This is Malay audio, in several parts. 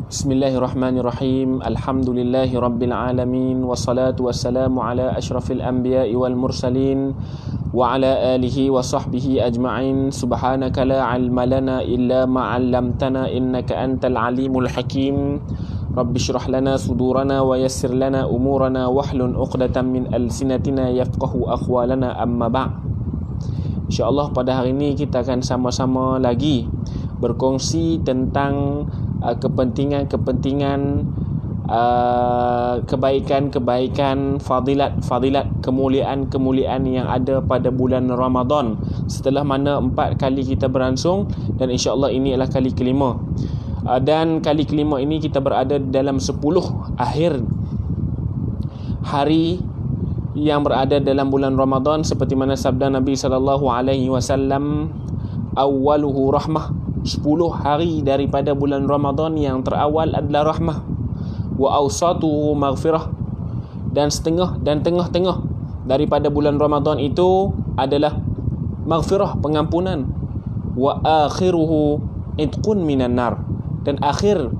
Bismillahirrahmanirrahim. Alhamdulillahi rabbil alamin. Wassalatu wassalamu ala ashrafil anbiya'i wal mursalin wa ala alihi wa sahbihi ajma'in. Subhanaka la ilma lana illa ma 'allamtana innaka antal alimul hakim. Rabbi shrah lana sudurana wa yassir lana umurana wahlun 'uqdatam min alsinatina yafqahu aqwalana, amma ba'. InsyaAllah pada hari ini kita akan sama-sama lagi berkongsi tentang kepentingan-kepentingan, kebaikan-kebaikan, fadilat-fadilat, kemuliaan-kemuliaan yang ada pada bulan Ramadan, setelah mana 4 kali kita beransung, dan insya-Allah ini adalah kali kelima. Dan kali kelima ini kita berada dalam 10 akhir hari yang berada dalam bulan Ramadan, seperti mana sabda Nabi sallallahu alaihi wasallam, awwaluhu rahmah. 10 hari daripada bulan Ramadan yang terawal adalah rahmah, wa awsatuhu maghfirah, dan setengah dan tengah-tengah daripada bulan Ramadan itu adalah maghfirah, pengampunan, wa akhiruhu itqun minan nar, dan akhir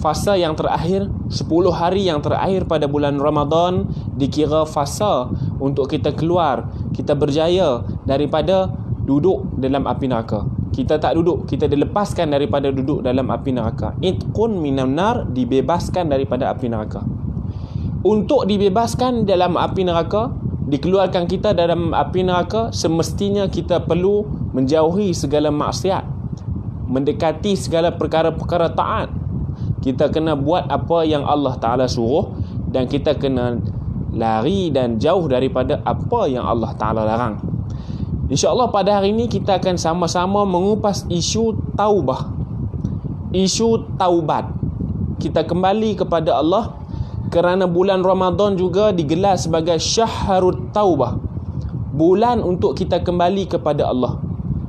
fasa yang terakhir, 10 hari yang terakhir pada bulan Ramadan dikira fasa untuk kita keluar, kita berjaya daripada duduk dalam api neraka. Kita tak duduk, kita dilepaskan daripada duduk dalam api neraka. Itqun minan nar, dibebaskan daripada api neraka. Untuk dibebaskan dalam api neraka, dikeluarkan kita dalam api neraka, semestinya kita perlu menjauhi segala maksiat, mendekati segala perkara-perkara taat. Kita kena buat apa yang Allah Ta'ala suruh, dan kita kena lari dan jauh daripada apa yang Allah Ta'ala larang. InsyaAllah pada hari ini kita akan sama-sama mengupas isu taubah, isu taubat. Kita kembali kepada Allah, kerana bulan Ramadan juga digelar sebagai syahrut taubah, bulan untuk kita kembali kepada Allah.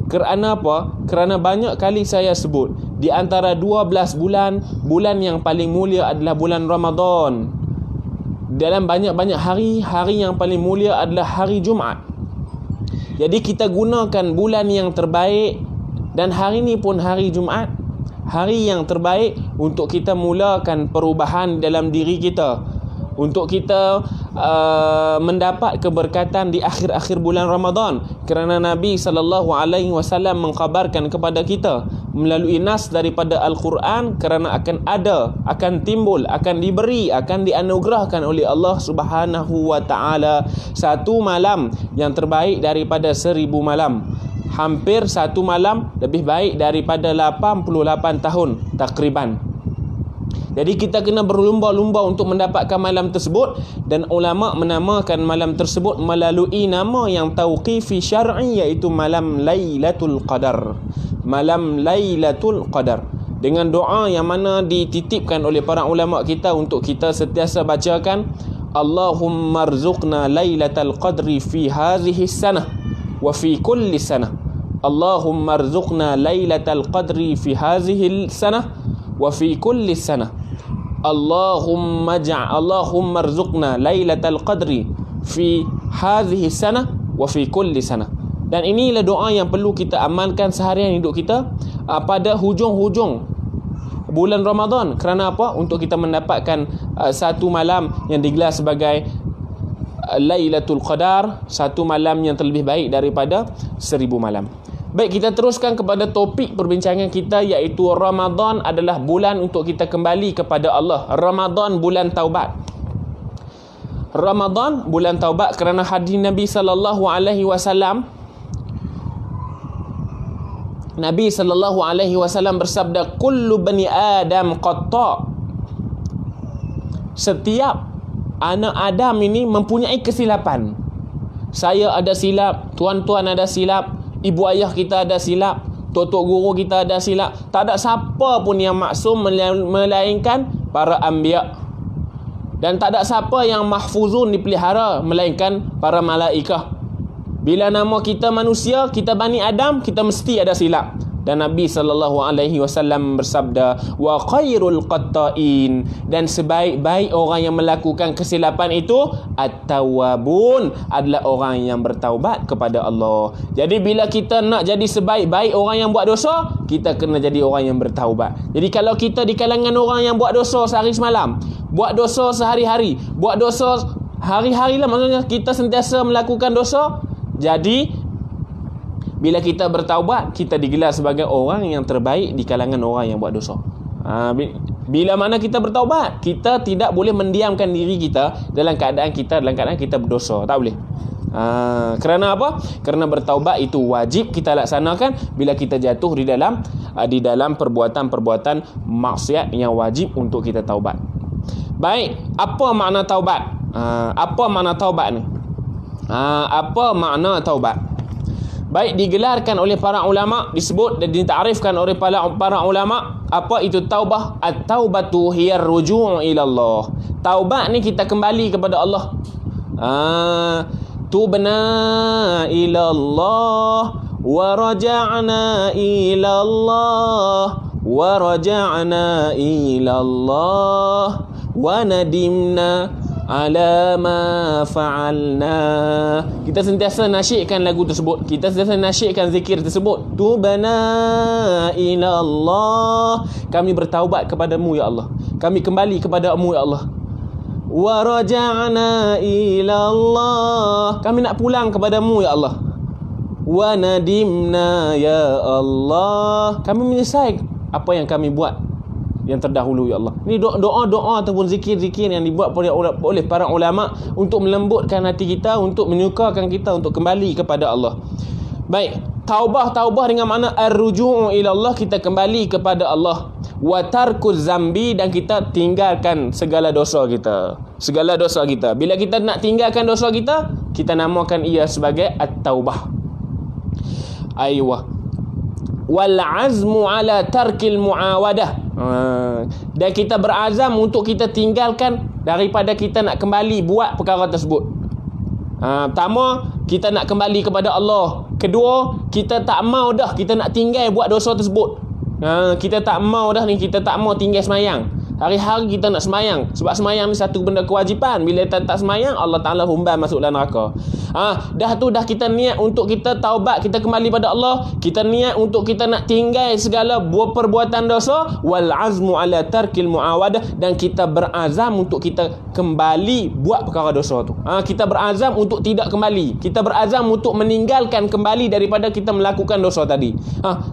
Kerana apa? Kerana banyak kali saya sebut, di antara 12 bulan, bulan yang paling mulia adalah bulan Ramadan. Dalam banyak-banyak hari, hari yang paling mulia adalah hari Jumaat. Jadi kita gunakan bulan yang terbaik, dan hari ini pun hari Jumaat, hari yang terbaik untuk kita mulakan perubahan dalam diri kita, untuk kita mendapat keberkatan di akhir-akhir bulan Ramadan. Kerana Nabi SAW mengkhabarkan kepada kita melalui nas daripada Al-Quran, kerana akan timbul, akan diberi, akan dianugerahkan oleh Allah Subhanahu wa Ta'ala satu malam yang terbaik daripada 1000 malam. Hampir satu malam lebih baik daripada 88 tahun takriban. Jadi kita kena berlumba-lumba untuk mendapatkan malam tersebut, dan ulama menamakan malam tersebut melalui nama yang tauqifi syar'i, iaitu malam Lailatul Qadar. Malam Lailatul Qadar, dengan doa yang mana dititipkan oleh para ulama kita untuk kita sentiasa bacakan, Allahumma rzuqna Lailatul Qadri fi hadhihi sanah wa fi kulli sanah. Allahumma rzuqna Lailatul Qadri fi hadhihi sanah wa fi kulli sanah. Allahumma rzuqna Lailatul Qadri fi hadhihi sanah wa fi kulli sanah. Dan inilah doa yang perlu kita amalkan seharian hidup kita pada hujung-hujung bulan Ramadan. Kerana apa? Untuk kita mendapatkan satu malam yang digelar sebagai Lailatul Qadar, satu malam yang terlebih baik daripada 1000 malam. Baik, kita teruskan kepada topik perbincangan kita, iaitu Ramadan adalah bulan untuk kita kembali kepada Allah. Ramadan bulan taubat. Ramadan bulan taubat, kerana hadis Nabi sallallahu alaihi wasallam, Nabi sallallahu alaihi wasallam bersabda, kullu bani Adam khata'. Setiap anak Adam ini mempunyai kesilapan. Saya ada silap, tuan-tuan ada silap, ibu ayah kita ada silap, tok guru kita ada silap. Tak ada siapa pun yang maksum melainkan para anbiya. Dan tak ada siapa yang mahfuzun, dipelihara, melainkan para malaikah. Bila nama kita manusia, kita Bani Adam, kita mesti ada silap. Dan Nabi SAW bersabda, wa khairul qatta'in, dan sebaik-baik orang yang melakukan kesilapan itu at-tawwabun, adalah orang yang bertaubat kepada Allah. Jadi bila kita nak jadi sebaik-baik orang yang buat dosa, kita kena jadi orang yang bertaubat. Jadi kalau kita di kalangan orang yang buat dosa sehari semalam, buat dosa sehari-hari, buat dosa hari-hari lah, maksudnya kita sentiasa melakukan dosa, jadi bila kita bertaubat, kita digelar sebagai orang yang terbaik di kalangan orang yang buat dosa. Bila mana kita bertaubat, kita tidak boleh mendiamkan diri kita dalam keadaan kita berdosa. Tak boleh. Kerana apa? Kerana bertaubat itu wajib kita laksanakan bila kita jatuh di dalam perbuatan-perbuatan maksiat yang wajib untuk kita taubat. Baik, apa makna taubat? Apa makna taubat ni? Apa makna taubat? Baik, digelarkan oleh para ulama, disebut dan ditakrifkan oleh para ulama, apa itu taubah? At-taubatu hiya ar-ruju' ila Allah. Taubat ni kita kembali kepada Allah. Tubna ila Allah wa raja'na ila Allah wa raja'na ila Allah wa nadimna ala ma fa'alna. Kita sentiasa nasyidkan lagu tersebut, kita sentiasa nasyidkan zikir tersebut. Tubana ila Allah, kami bertaubat kepadamu ya Allah, kami kembali kepadamu ya Allah. Wa raja'na ila Allah, kami nak pulang kepadamu ya Allah. Wa nadimna ya Allah, kami menyesal apa yang kami buat yang terdahulu ya Allah. Ini doa-doa ataupun zikir-zikir yang dibuat oleh para ulama untuk melembutkan hati kita, untuk menyukarkan kita untuk kembali kepada Allah. Baik, taubah dengan makna ar-ruju' ila Allah, kita kembali kepada Allah. Wa tarkuz zambi, dan kita tinggalkan segala dosa kita. Segala dosa kita. Bila kita nak tinggalkan dosa kita, kita namakan ia sebagai at-taubah. Aywa. Wal azmu ala tarkil muawadah. Dan kita berazam untuk kita tinggalkan daripada kita nak kembali buat perkara tersebut. Pertama, kita nak kembali kepada Allah. Kedua, kita tak mau dah, kita nak tinggal buat dosa tersebut. Kita tak mau dah ni, kita tak mau tinggal semayang. Hari-hari kita nak semayang, sebab semayang ni satu benda kewajipan. Bila tak semayang, Allah Ta'ala humban masuk dalam neraka. Dah kita niat untuk kita taubat, kita kembali pada Allah. Kita niat untuk kita nak tinggal segala perbuatan dosa. Wal azmu ala tarkil muawadah, dan kita berazam untuk kita kembali buat perkara dosa tu. Kita berazam untuk tidak kembali. Kita berazam untuk meninggalkan kembali daripada kita melakukan dosa tadi.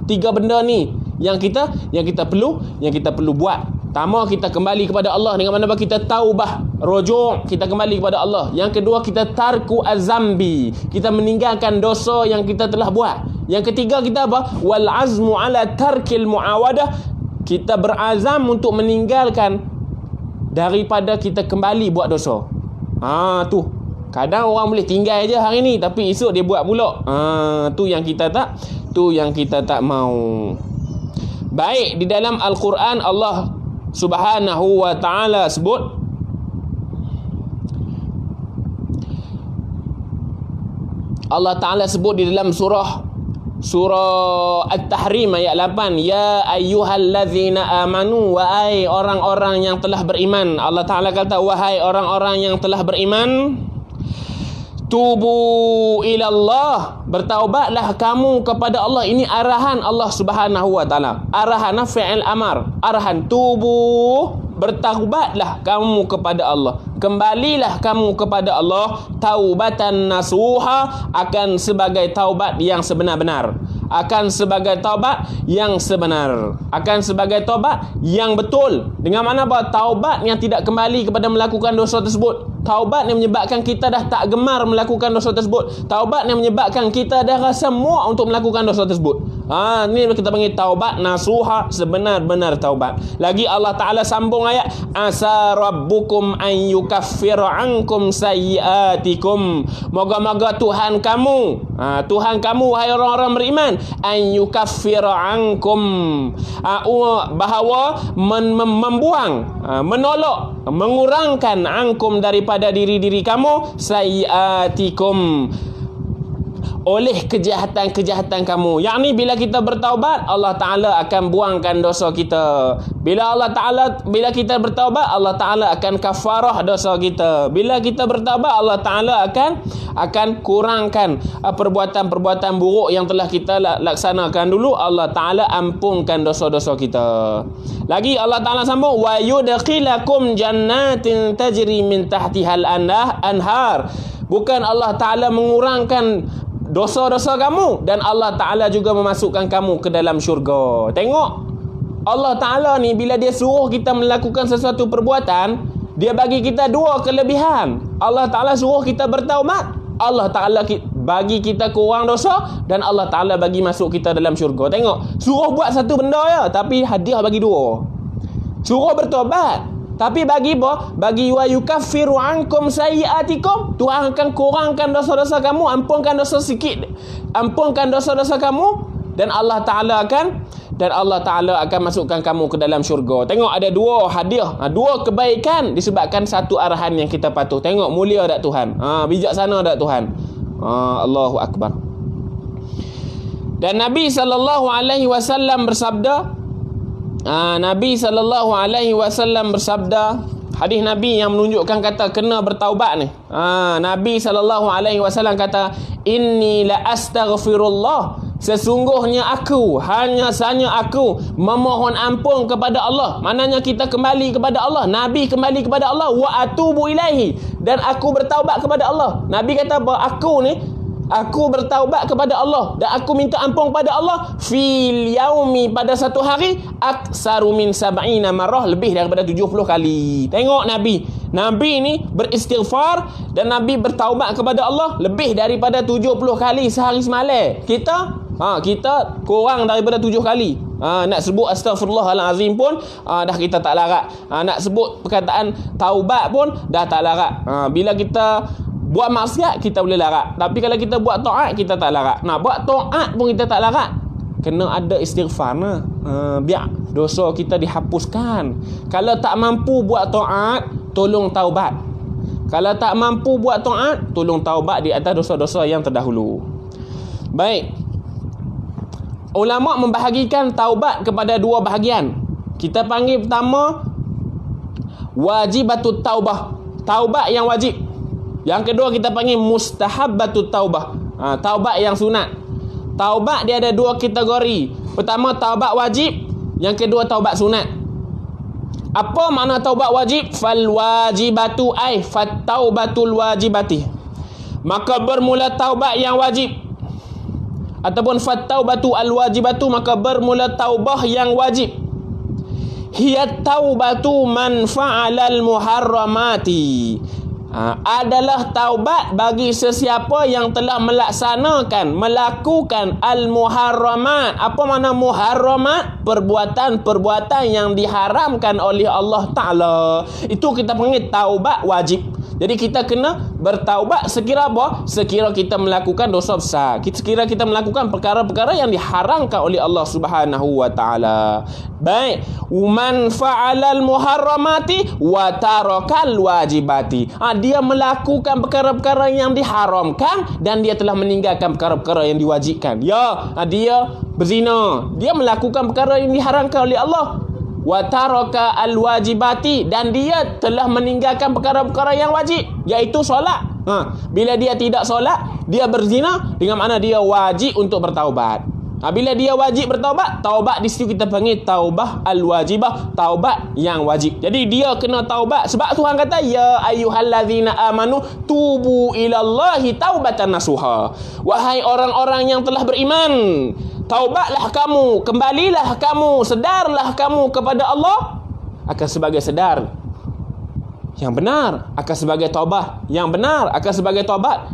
Tiga benda ni yang kita perlu buat. Pertama, kita kembali kepada Allah dengan mana kita taubah, rujuk, kita kembali kepada Allah. Yang kedua, kita tarku azambi, kita meninggalkan dosa yang kita telah buat. Yang ketiga, kita apa? Wal azmu ala tarkil muawadah, kita berazam untuk meninggalkan daripada kita kembali buat dosa. Tu kadang orang boleh tinggal aja hari ni, tapi esok dia buat pula. Tu yang kita tak mau. Baik, di dalam Al-Quran Allah Subhanahu wa ta'ala sebut, Allah Ta'ala sebut di dalam surah At-Tahrim ayat 8, ya ayyuhallazina amanu, wahai orang-orang yang telah beriman. Allah Ta'ala kata, wahai orang-orang yang telah beriman, tubu ilallah, bertaubatlah kamu kepada Allah. Ini arahan Allah Subhanahu wa ta'ala. Arahan fi'il amar. Arahan tubu, bertaubatlah kamu kepada Allah. Kembalilah kamu kepada Allah taubatan nasuha, akan sebagai taubat yang sebenar-benar. Akan sebagai taubat yang sebenar. Akan sebagai taubat yang betul. Dengan mana apa? Taubat yang tidak kembali kepada melakukan dosa tersebut. Taubat yang menyebabkan kita dah tak gemar melakukan dosa tersebut. Taubat yang menyebabkan kita dah rasa muak untuk melakukan dosa tersebut. Ni kita panggil taubat nasuha, sebenar-benar taubat. Lagi Allah Ta'ala sambung ayat, asa rabbukum an yukaffira ankum sayyiatikum, moga-moga Tuhan kamu, wahai orang-orang beriman, an yukaffira ankum, bahawa membuang, menolak, mengurangkan ankum daripada diri-diri kamu, sayyiatikum, oleh kejahatan-kejahatan kamu. Yang ni bila kita bertaubat, Allah Ta'ala akan buangkan dosa kita. Bila kita bertaubat, Allah Ta'ala akan kafarah dosa kita. Bila kita bertaubat, Allah Ta'ala akan kurangkan perbuatan-perbuatan buruk yang telah kita laksanakan dulu. Allah Ta'ala ampunkan dosa-dosa kita. Lagi Allah Ta'ala sambung, wa yudkhilakum jannatin tajri min tahtihal anhar. Bukan Allah Ta'ala mengurangkan dosa-dosa kamu, dan Allah Ta'ala juga memasukkan kamu ke dalam syurga. Tengok, Allah Ta'ala ni bila dia suruh kita melakukan sesuatu perbuatan, dia bagi kita dua kelebihan. Allah Ta'ala suruh kita bertaubat, Allah Ta'ala bagi kita kurang dosa, dan Allah Ta'ala bagi masuk kita dalam syurga. Tengok, suruh buat satu benda ya, tapi hadiah bagi dua. Suruh bertaubat, tapi bagi apa? Bagi wa yukaffiru ankum sayyiatikum. Tuhan akan kurangkan dosa-dosa kamu, ampunkan dosa-dosa kamu, dan Allah Ta'ala akan masukkan kamu ke dalam syurga. Tengok, ada dua hadiah, dua kebaikan disebabkan satu arahan yang kita patuh. Tengok, mulia tak Tuhan? Bijaksana tak Tuhan? Allahu Akbar. Dan Nabi SAW bersabda, hadis Nabi yang menunjukkan kata kena bertaubat ni. Nabi SAW kata, inni la astaghfirullah, sesungguhnya aku, hanya aku memohon ampun kepada Allah. Maknanya kita kembali kepada Allah. Nabi kembali kepada Allah. Wa atubu ilaihi, dan aku bertaubat kepada Allah. Nabi kata apa? Aku bertaubat kepada Allah dan aku minta ampun kepada Allah fil yaumi, pada satu hari, aksaru min sab'ina marrah, lebih daripada 70 kali. Tengok Nabi ni beristighfar dan Nabi bertaubat kepada Allah lebih daripada 70 kali sehari semalam. Kita kurang daripada 7 kali. Nak sebut astaghfirullahalazim pun dah kita tak larat. Nak sebut perkataan taubat pun dah tak larat. Bila kita buat maksiat kita boleh larat, tapi kalau kita buat taat kita tak larat. Nak buat taat pun kita tak larat. Kena ada istighfar biar dosa kita dihapuskan. Kalau tak mampu buat taat, tolong taubat. Kalau tak mampu buat taat, tolong taubat di atas dosa-dosa yang terdahulu. Baik, ulama membahagikan taubat kepada dua bahagian. Kita panggil pertama wajibatut taubah, taubat yang wajib. Yang kedua kita panggil mustahabbatut taubah, taubat yang sunat. Taubat dia ada dua kategori. Pertama taubat wajib, yang kedua taubat sunat. Apa makna taubat wajib? Fal wajibatu ay fat taubatul wajibati. Maka bermula taubat yang wajib, ataupun fat taubatu al wajibatu, maka bermula taubah yang wajib. Hiya taubatu man fa'alal muharramati, adalah taubat bagi sesiapa yang telah melakukan al-muharramat. Apa makna muharramat? Perbuatan-perbuatan yang diharamkan oleh Allah Ta'ala. Itu kita panggil taubat wajib. Jadi kita kena bertaubat sekira apa? Sekira kita melakukan dosa besar, sekira kita melakukan perkara-perkara yang diharamkan oleh Allah Subhanahu wa Ta'ala. Baik, man fa'alal muharramati wa tarakal wajibati. Dia melakukan perkara-perkara yang diharamkan dan dia telah meninggalkan perkara-perkara yang diwajibkan. Dia berzina, dia melakukan perkara yang diharamkan oleh Allah. Wa taraka al-wajibati, dan dia telah meninggalkan perkara-perkara yang wajib, iaitu solat. Bila dia tidak solat, dia berzina, dengan makna dia wajib untuk bertaubat. Bila dia wajib bertaubat, taubat di situ kita panggil taubah al-wajibah, taubat yang wajib. Jadi dia kena taubat sebab Tuhan kata ya ayyuhallazina amanu tubu ilallahi taubatan nasuha. Wahai orang-orang yang telah beriman, taubatlah kamu, kembalilah kamu, sedarlah kamu kepada Allah akan sebagai sedar yang benar, akan sebagai taubat yang benar, akan sebagai taubat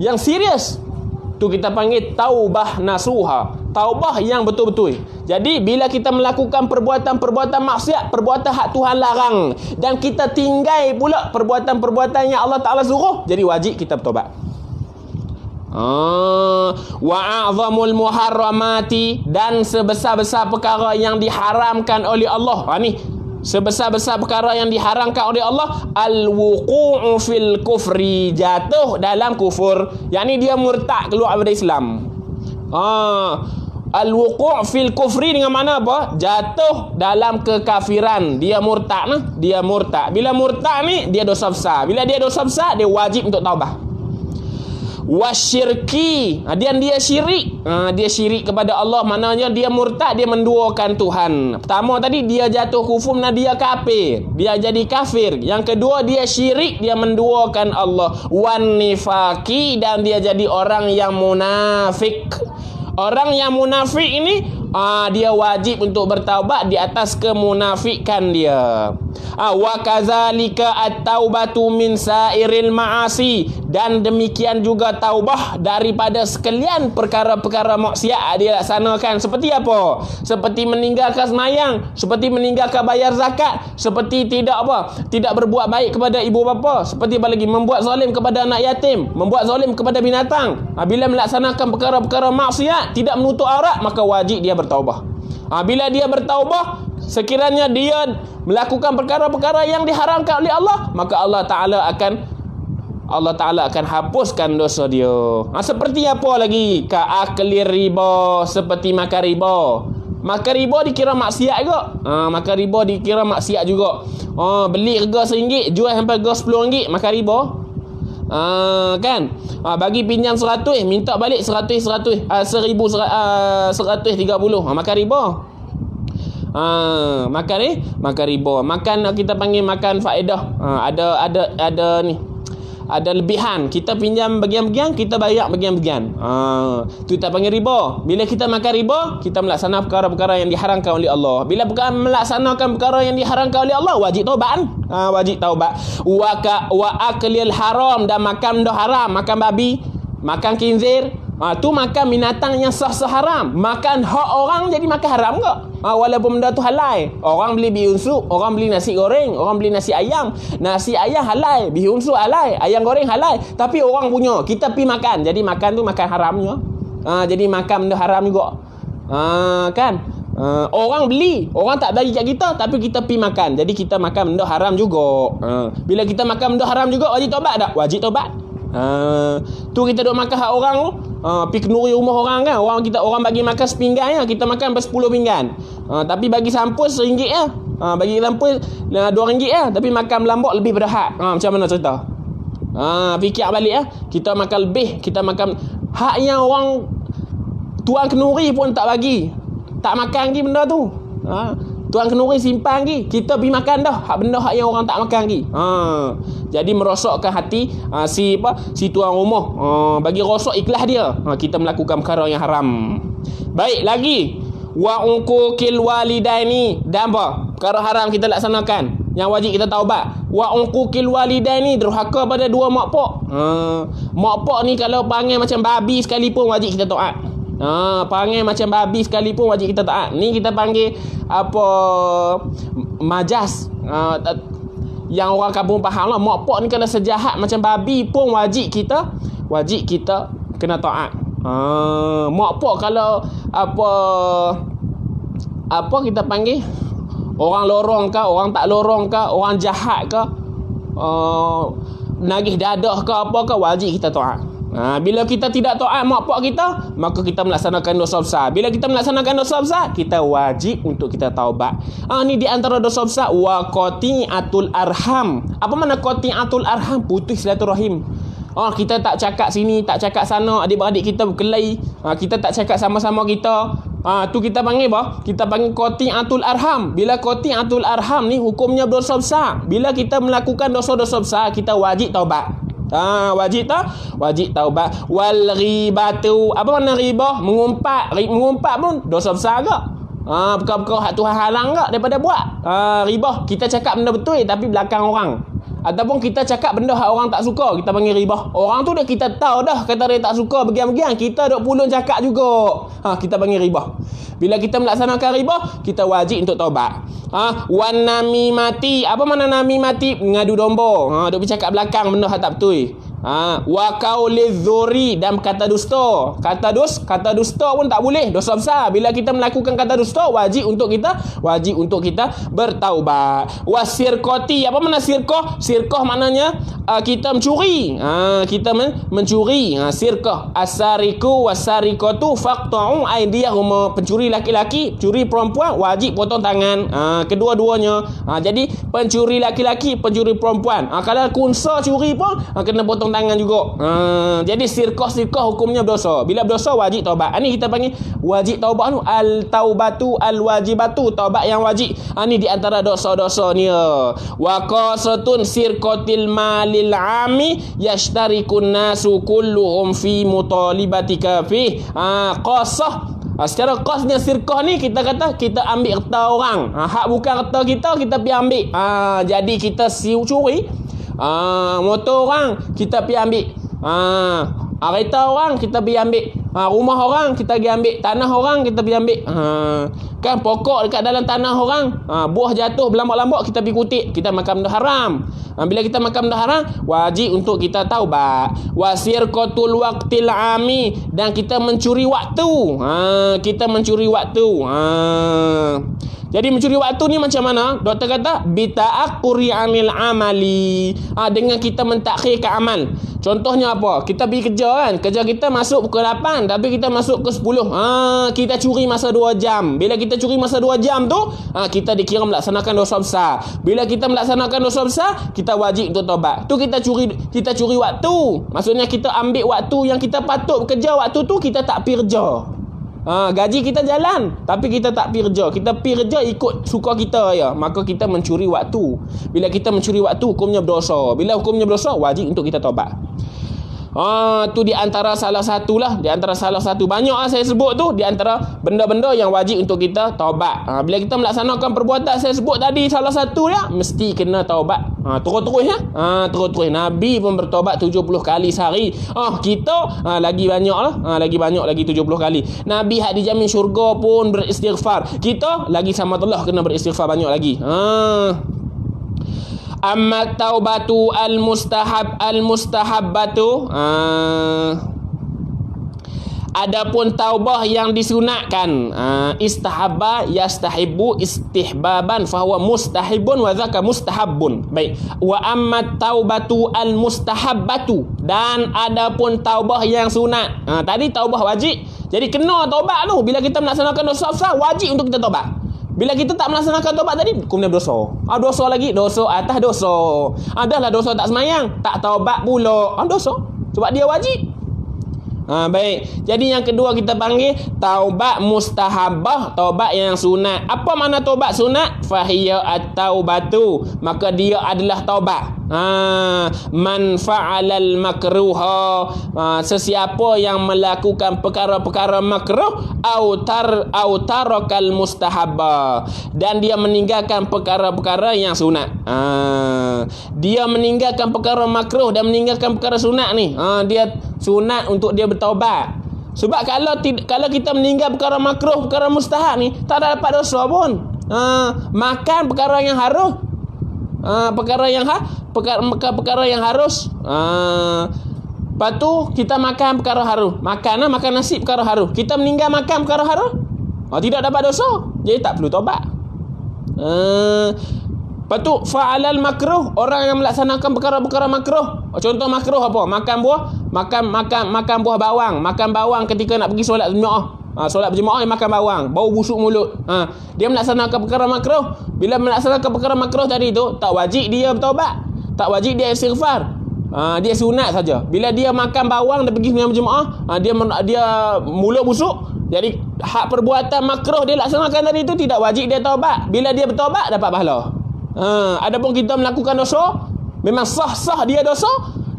yang serius. Tu kita panggil taubah nasuha, taubah yang betul-betul. Jadi bila kita melakukan perbuatan-perbuatan maksiat, perbuatan hak Tuhan larang, dan kita tinggal pula perbuatan-perbuatan yang Allah Ta'ala suruh, jadi wajib kita bertaubat. Wa a'zamul muharramati, dan sebesar-besar perkara yang diharamkan oleh Allah. Ni sebesar-besar perkara yang diharamkan oleh Allah, al-wuqu'u fil kufri, jatuh dalam kufur, yakni dia murtad, keluar daripada Islam. Al-wuqu' fil kufri dengan mana apa? Jatuh dalam kekafiran. Dia murtad nah. Dia murtad. Bila murtad ni dia dosa besar. Bila dia dosa besar, dia wajib untuk taubah. Wasyirki, dia syirik. Dia syirik kepada Allah, maknanya dia murtad, dia menduakan Tuhan. Pertama tadi dia jatuh kufur dan dia kafir. Dia jadi kafir. Yang kedua dia syirik, dia menduakan Allah. Wan nifaki, dan dia jadi orang yang munafik. Orang yang munafik ini dia wajib untuk bertaubat di atas kemunafikan dia. Wa kadzalika at-taubatu min sairil ma'asi, dan demikian juga taubah daripada sekalian perkara-perkara maksiat dia laksanakan. Seperti apa? Seperti meninggalkan sembahyang, seperti meninggalkan bayar zakat, seperti tidak berbuat baik kepada ibu bapa, seperti apa lagi, membuat zalim kepada anak yatim, membuat zalim kepada binatang. Bila melaksanakan perkara-perkara maksiat, tidak menutup aurat, maka wajib dia bertaubah. Bila dia bertaubah, sekiranya dia melakukan perkara-perkara yang diharamkan oleh Allah, maka Allah Ta'ala akan hapuskan dosa dia. Seperti apa lagi? Ka'akli riba, seperti makan riba. Makan riba dikira maksiat juga. Makan riba dikira maksiat juga. Beli harga RM1, jual sampai harga RM10, makan riba. Kan? Bagi pinjam 100, minta balik 100, 1,130, makan riba. Makan riba. Makan kita panggil makan faedah. Ada lebihan. Kita pinjam bagian-bagian, kita bayar bagian-bagian. Tu kita panggil riba. Bila kita makan riba, kita melaksanakan perkara-perkara yang diharamkan oleh Allah. Bila melaksanakan perkara yang diharamkan oleh Allah, wajib taubat. Wajib taubat. Wa aklil haram, dan makan benda haram, makan babi, makan khinzir. Tu makan binatang yang sah-sah haram. Makan hak orang jadi makan haram ke? Walaupun benda tu halal. Orang beli bihunsu, orang beli nasi goreng, orang beli nasi ayam. Nasi ayam halal, bihunsu halal, ayam goreng halal. Tapi orang punya, kita pi makan. Jadi makan tu makan haramnya. Jadi makan benda haram juga. Kan? Orang beli, orang tak bagi kat kita, tapi kita pi makan. Jadi kita makan benda haram juga. Bila kita makan benda haram juga, wajib taubat tak? Wajib taubat. Tu kita duk makan hak orang tu, pi kenuri rumah orang kan, orang bagi makan sepinggan ya, kita makan 10 pinggan. Tapi bagi sampus RM1 ya. Bagi sampus RM2 ya, tapi makan melambak lebih pada hak. Macam mana cerita? Fikir balik ya. Kita makan lebih, kita makan hak yang orang tuan kenuri pun tak bagi. Tak makan lagi benda tu. Tuan kenuri simpan lagi, kita pergi makan dah benda yang orang tak makan lagi. Jadi merosakkan hati si tuan rumah. Bagi rosak ikhlas dia, kita melakukan perkara yang haram. Baik lagi, wa uquqil walidaini, dan apa? Perkara haram kita laksanakan, yang wajib kita taubat. Wa uquqil walidaini, derhaka pada dua mak pak. Mak pak ni kalau panggil macam babi sekalipun wajib kita taat. Panggil macam babi sekalipun wajib kita taat. Ni kita panggil majas. Yang orang kampung faham lah. Mak pak ni kalau sejahat macam babi pun wajib kita kena taat. Mak pak kalau apa kita panggil, orang lorong ke, orang tak lorong ke, orang jahat ke, nagih dadah ke, apa ke, wajib kita taat. Bila kita tidak taat mak pak kita, maka kita melaksanakan dosa besar. Bila kita melaksanakan dosa besar, kita wajib untuk kita taubat. Ni di antara dosa besar. Wa qati'atul arham. Apa makna qati'atul arham? Putus silaturahim. Kita tak cakap sini, tak cakap sana, adik-beradik kita berkelahi, kita tak cakap sama-sama kita. Tu kita panggil apa? Kita panggil qati'atul arham. Bila qati'atul arham ni hukumnya dosa besar. Bila kita melakukan dosa-dosa besar, kita wajib taubat. Wajib taubat. Wal ghibatu, apa makna riba? Mengumpat pun dosa besar ke? Perkara-perkara hak Tuhan halang ke daripada buat? Riba, kita cakap benda betul tapi belakang orang. Ataupun kita cakap benda hak orang tak suka, kita panggil riba. Orang tu dah kita tahu dah kata dia tak suka bagian-bagian, kita duk pulun cakap juga. Kita panggil riba. Bila kita melaksanakan riba, kita wajib untuk taubat. Wan namimati, apa makna namimati? Ngadu domba. Duk bercakap belakang benda hak tak betul. Wa qauliz zuri, dan kata dusta. Kata dusta pun tak boleh, dosa besar. Bila kita melakukan kata dusta, wajib untuk kita bertaubat. Wasirqati, apa makna sirqah? Sirqah maknanya kita mencuri. Kita mencuri. Sirqah asariku wasariqatu faqta'u aydiyahum, pencuri laki-laki, pencuri perempuan wajib potong tangan. Kedua-duanya. Jadi pencuri laki-laki, pencuri perempuan. Kalau kunsa curi pun kena potong tangan juga. Jadi sirqah hukumnya berdosa. Bila berdosa wajib taubat. Ini kita panggil wajib taubat tu al-taubatu al-wajibatu, taubat yang wajib. Ini di antara dosa-dosa ni. Wa qasatun sirqatil malil ami yashtarikun nasu kulluhum fi mutalibatika fi. Qasah, secara khasnya sirqah ni kita kata kita ambil harta orang. Hak bukan harta kita pergi ambil. Jadi kita curi motor orang kita pergi ambil. Kereta orang kita pergi ambil. Rumah orang kita pergi ambil. Tanah orang kita pergi ambil. Kan pokok dekat dalam tanah orang, buah jatuh berlambak-lambak kita pergi kutip, kita makan benda haram. Bila kita makan benda haram, wajib untuk kita taubat. Wasirqatul waqtil ami, dan kita mencuri waktu. Kita mencuri waktu. Jadi mencuri waktu ni macam mana? Doktor kata bita'aqquri 'anil amali. Dengan kita mentakhirkan amal. Contohnya apa? Kita pergi kerja kan. Kerja kita masuk pukul 8 tapi kita masuk ke 10. Kita curi masa 2 jam. Bila kita curi masa 2 jam tu, kita dikira melaksanakan dosa besar. Bila kita melaksanakan dosa besar, kita wajib untuk taubat. Tu kita curi waktu. Maksudnya kita ambil waktu yang kita patut bekerja, waktu tu kita tak pergi kerja. Gaji kita jalan tapi kita tak pergi kerja. Kita pergi kerja ikut suka kita ya. Maka kita mencuri waktu. Bila kita mencuri waktu, hukumnya berdosa. Bila hukumnya berdosa, wajib untuk kita taubat. Tu di antara salah satu lah. Di antara salah satu, banyak saya sebut tu, di antara benda-benda yang wajib untuk kita taubat. Bila kita melaksanakan perbuatan saya sebut tadi, salah satu ya, mesti kena taubat. Terus-terus ya. Terus-terus. Nabi pun bertaubat 70 kali sehari. Kita lagi banyak lah. Lagi 70 kali. Nabi hak dijamin syurga pun beristighfar. Kita lagi sama Allah kena beristighfar banyak lagi. Amma taubatu al-mustahabbatu, adapun taubah yang disunatkan, istahabba yastahibbu istihbaban fahuwa mustahibun wa dzaka mustahabbun. Baik. Wa amma taubatu al-mustahabbatu, dan adapun taubah yang sunat. Tadi taubah wajib. Jadi kena taubat tu. Bila kita melaksanakan dosa besar, wajib untuk kita taubat. Bila kita tak melaksanakan taubat tadi, hukumnya berdosa. Dosa lagi, dosa atas dosa. Adalah dosa tak semayang, tak taubat pula. Dosa. Sebab dia wajib. Baik. Jadi yang kedua kita panggil taubat mustahabah, taubat yang sunat. Apa makna taubat sunat? Fahiya at-taubatu, maka dia adalah taubat. Man fa'alal makruha, sesiapa yang melakukan perkara-perkara makruh, au tarakal mustahabba, dan dia meninggalkan perkara-perkara yang sunat. Dia meninggalkan perkara makruh dan meninggalkan perkara sunat ni. Dia sunat untuk dia bertaubat. Sebab kalau kita meninggal perkara makruh, perkara mustahab ni, tak ada dapat dosa pun. Makan perkara yang harus, perkara yang harus. Lepas tu kita makan perkara harus. Makan nasi perkara harus. Kita meninggal makan perkara harus, tidak dapat dosa. Jadi tak perlu taubat. Lepas tu fa'alal makruh, orang yang melaksanakan perkara-perkara makruh. Contoh makruh apa? Makan buah bawang. Makan bawang ketika nak pergi solat jemaah. Solat berjemaah makan bawang, bau busuk mulut. Dia melaksanakan perkara makruh. Bila melaksanakan perkara makruh tadi tu, tak wajib dia bertaubat, tak wajib dia istighfar. Dia sunat saja. Bila dia makan bawang dan pergi berjemaah, dia mulut busuk. Jadi hak perbuatan makruh dia laksanakan tadi tu tidak wajib dia taubat. Bila dia bertaubat dapat pahala. Adapun kita melakukan dosa, memang sah-sah dia dosa.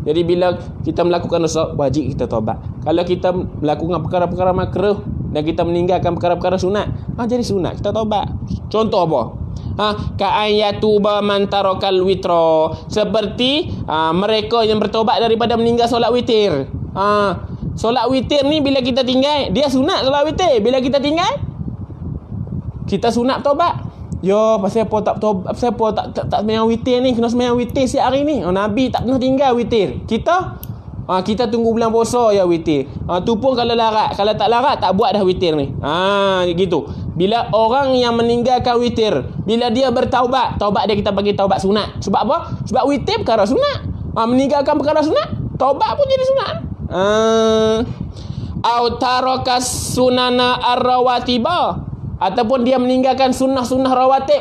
Jadi bila kita melakukan dosa, wajib kita taubat. Kalau kita melakukan perkara-perkara makruh dan kita meninggalkan perkara-perkara sunat, jadi sunat kita taubat. Contoh apa? Ka'ayatuba man tarakal witra, seperti mereka yang bertaubat daripada meninggal solat witir. Solat witir ni bila kita tinggal, dia sunat solat witir. Bila kita tinggal, kita sunat taubat. Pasal apa tak taubat? Pasal apa tak sembahyang witir ni? Kena sembahyang witir siap hari ni. Nabi tak pernah tinggal witir. Kita Kita tunggu bulan puasa ya witir. Tu pun kalau larat. Kalau tak larat, tak buat dah witir ni. Gitu. Bila orang yang meninggalkan witir, bila dia bertaubat, taubat dia kita bagi taubat sunat. Sebab apa? Sebab witir perkara sunat. Meninggalkan perkara sunat, taubat pun jadi sunat. Au tarakas sunana ar-rawatiba, ataupun dia meninggalkan sunnah-sunnah rawatib.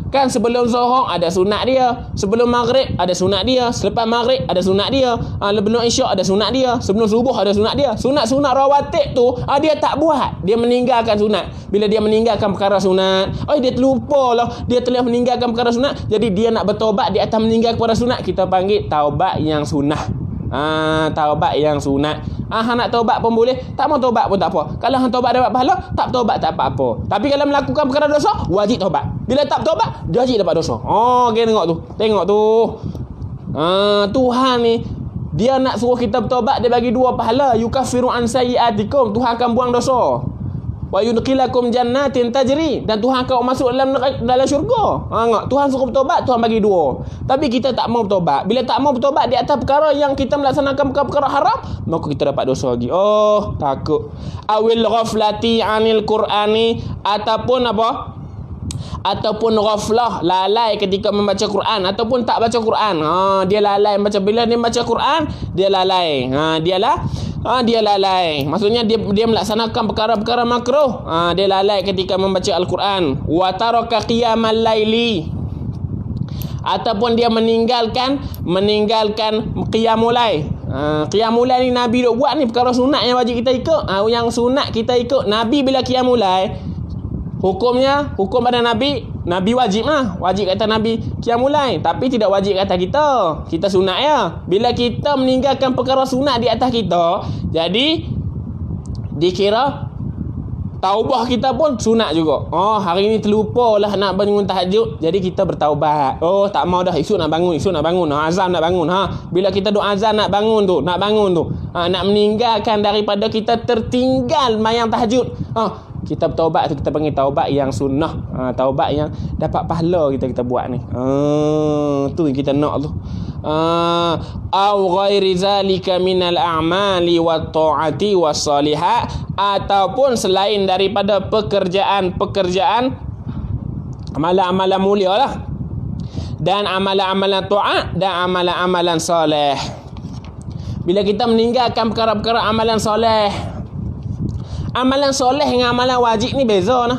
Kan sebelum zuhur ada sunat dia, sebelum maghrib ada sunat dia, selepas maghrib ada sunat dia, sebelum isyak ada sunat dia, sebelum subuh ada sunat dia. Sunat-sunat rawatib tu dia tak buat, dia meninggalkan sunat. Bila dia meninggalkan perkara sunat, dia terlupa lah, dia telah meninggalkan perkara sunat, jadi dia nak bertaubat di atas meninggalkan perkara sunat. Kita panggil taubat yang sunnah. Taubat yang sunat. Nak taubat pun boleh, tak mau taubat pun tak apa. Kalau hang taubat dapat pahala, tak taubat tak apa-apa. Tapi kalau melakukan perkara dosa, wajib taubat. Bila tak taubat, wajib dapat dosa. Okay, tengok tu. Tuhan ni, dia nak suruh kita bertaubat, dia bagi 2 pahala. Yukaffiru an sayyiatikum, Tuhan akan buang dosa. Wa yudkhilakum jannatin tajri, dan Tuhan akan masuk dalam syurga. Tuhan suruh bertobat, Tuhan bagi 2. Tapi kita tak mau bertobat. Bila tak mau bertobat di atas perkara yang kita melaksanakan perkara haram, maka kita dapat dosa lagi. Takut. Awil ghaflati anil qur'ani, ataupun apa? Ataupun ghaflah, lalai ketika membaca Quran, ataupun tak baca Quran. Dia lalai baca. Bila dia baca Quran, dia lalai. Dia lalai. Maksudnya dia melaksanakan perkara-perkara makruh. Dia lalai ketika membaca Al-Quran. Wa taraka qiyamal laili, ataupun dia meninggalkan qiyamul lail. Qiyamul lail ni Nabi duk buat ni perkara sunat yang wajib kita ikut. Yang sunat kita ikut. Nabi bila qiyamul lail, hukum pada Nabi wajib lah. Wajib kata Nabi qiyamul lail, tapi tidak wajib kata kita. Kita sunat ya. Bila kita meninggalkan perkara sunat di atas kita, jadi dikira taubah kita pun sunat juga. Hari ni terlupa lah nak bangun tahajud, jadi kita bertaubat. Tak mau dah, esok nak bangun. Azan nak bangun. Bila kita doa azan nak bangun tu. Nak meninggalkan daripada kita tertinggal mayang tahajud. Kita bertaubat tu, kita panggil taubat yang sunnah. Taubat yang dapat pahala kita buat ni. Tu yang kita nak tu. Au ghairi zalika minal a'mali wat ta'ati was salihat, ataupun selain daripada pekerjaan amalan-amalan mulia lah, dan amalan-amalan ta'at dan amalan-amalan soleh. Bila kita meninggalkan perkara-perkara amalan soleh, amalan soleh dengan amalan wajib ni beza nah.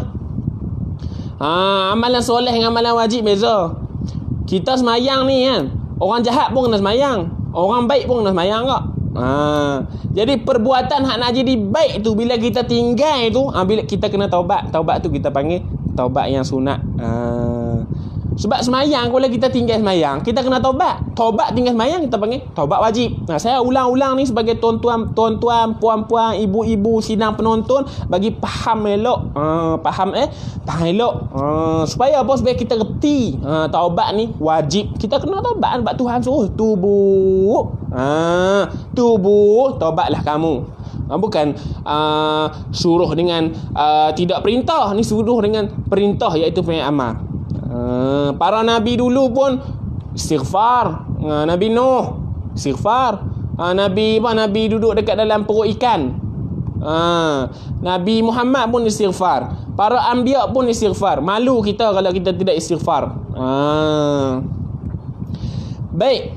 Amalan soleh dengan amalan wajib beza. Kita semayang ni kan, orang jahat pun kena semayang, orang baik pun kena semayang kak. Jadi perbuatan hak nak jadi baik tu, bila kita tinggal tu, bila kita kena taubat. Taubat tu kita panggil taubat yang sunat. Sebab semayang, kalau kita tinggal semayang, kita kena taubat. Taubat tinggal semayang, kita panggil taubat wajib. Saya ulang-ulang ni sebagai tuan-tuan, puan-puan, ibu-ibu, sidang penonton, bagi faham elok. Faham elok. Supaya apa? Supaya kita reti. Taubat ni wajib. Kita kena taubat sebab Tuhan suruh tubuh. Tubuh, taubatlah kamu. Bukan suruh dengan tidak perintah. Ni suruh dengan perintah, iaitu amal. Para Nabi dulu pun istighfar. Nabi Nuh istighfar. Nabi duduk dekat dalam perut ikan. Nabi Muhammad pun istighfar. Para anbiya pun istighfar. Malu kita kalau kita tidak istighfar. Baik.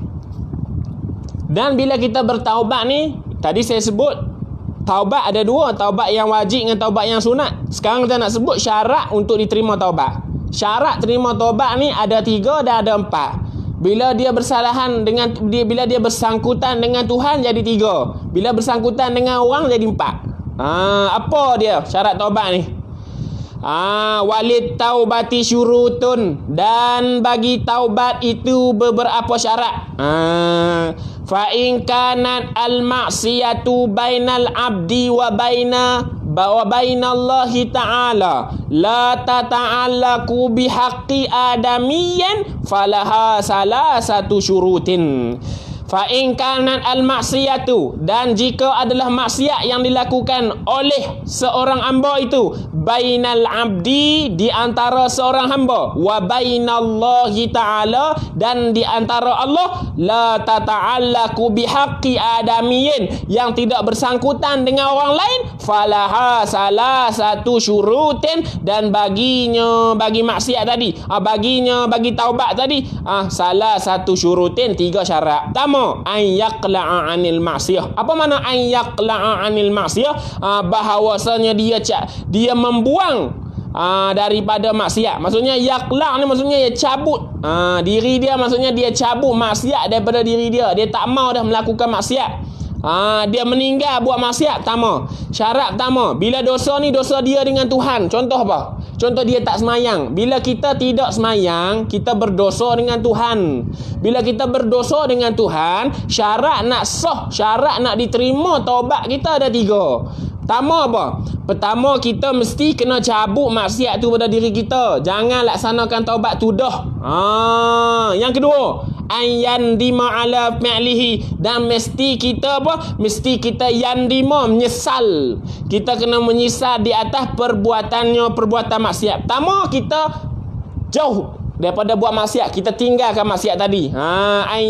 Dan bila kita bertaubat ni, tadi saya sebut taubat ada 2, taubat yang wajib dengan taubat yang sunat. Sekarang kita nak sebut syarat untuk diterima taubat. Syarat terima taubat ni ada 3 dan ada 4. Bila dia bila dia bersangkutan dengan Tuhan jadi 3. Bila bersangkutan dengan orang jadi 4. Apa dia syarat taubat ni? Walid taubati syurutun, dan bagi taubat itu beberapa syarat. Fa in kanat al ma'siyatu bainal abdi wa bainallahi ta'ala la tata'allaqu bihaqqi adamiyyan falaha salasatu syurutin. Fa in kanat al maksiyatu, dan jika adalah maksiat yang dilakukan oleh seorang hamba itu, bainal abdi, di antara seorang hamba, wa bainallahi ta'ala, dan di antara Allah, la tata'allaku bihaqqi adamiyyin, yang tidak bersangkutan dengan orang lain, falaha salah satu syurutin, dan baginya, bagi maksiat tadi, baginya, bagi taubat tadi, salah satu syurutin, 3 syarat. Pertama, an yaqla'a anil maksiyah. Apa makna an yaqla'a anil maksiyah? Bahawasanya dia membuang daripada maksiat. Maksudnya yaqla' ni maksudnya dia cabut diri dia, maksudnya dia cabut maksiat daripada diri dia. Dia tak mau dah melakukan maksiat. Dia meninggal buat maksiat. Pertama, syarat pertama, bila dosa ni dosa dia dengan Tuhan. Contoh apa? Contoh dia tak semayang. Bila kita tidak semayang, kita berdosa dengan Tuhan. Bila kita berdosa dengan Tuhan, syarat nak sah, syarat nak diterima taubat kita ada 3. Pertama apa? Pertama, kita mesti kena cabut maksiat tu pada diri kita. Jangan laksanakan taubat tu dah. Yang kedua, yandima ala fi'lihi, dan mesti kita apa? Mesti kita yandima, menyesal. Kita kena menyesal di atas perbuatan maksiat. Pertama, kita jauh daripada buat maksiat, kita tinggalkan maksiat tadi.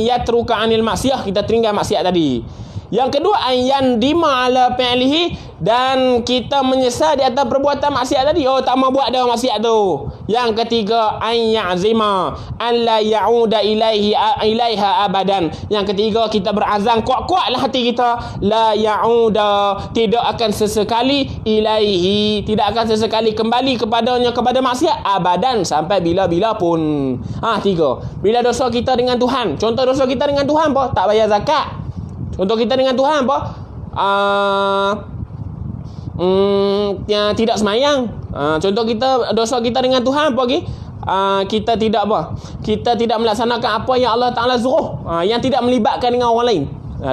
Yatruka anil maksiyah, kita tinggal maksiat tadi. Yang kedua, yandima ala fi'lihi, dan kita menyesal di atas perbuatan maksiat tadi. Tak mau buat dah maksiat tu. Yang ketiga, ya'zima an la ya'uda ilaiha abadan. Yang ketiga, kita berazam kuat-kuatlah hati kita, la ya'uda, tidak akan sesekali ilaihi, tidak akan sesekali kembali kepadanya, kepada maksiat, abadan, sampai bila-bila pun. 3. Bila dosa kita dengan Tuhan. Contoh dosa kita dengan Tuhan apa? Tak bayar zakat. Contoh kita dengan Tuhan apa? Yang tidak semayang. Contoh kita, dosa kita dengan Tuhan apa lagi? Kita tidak apa? Kita tidak melaksanakan apa yang Allah Ta'ala suruh, yang tidak melibatkan dengan orang lain.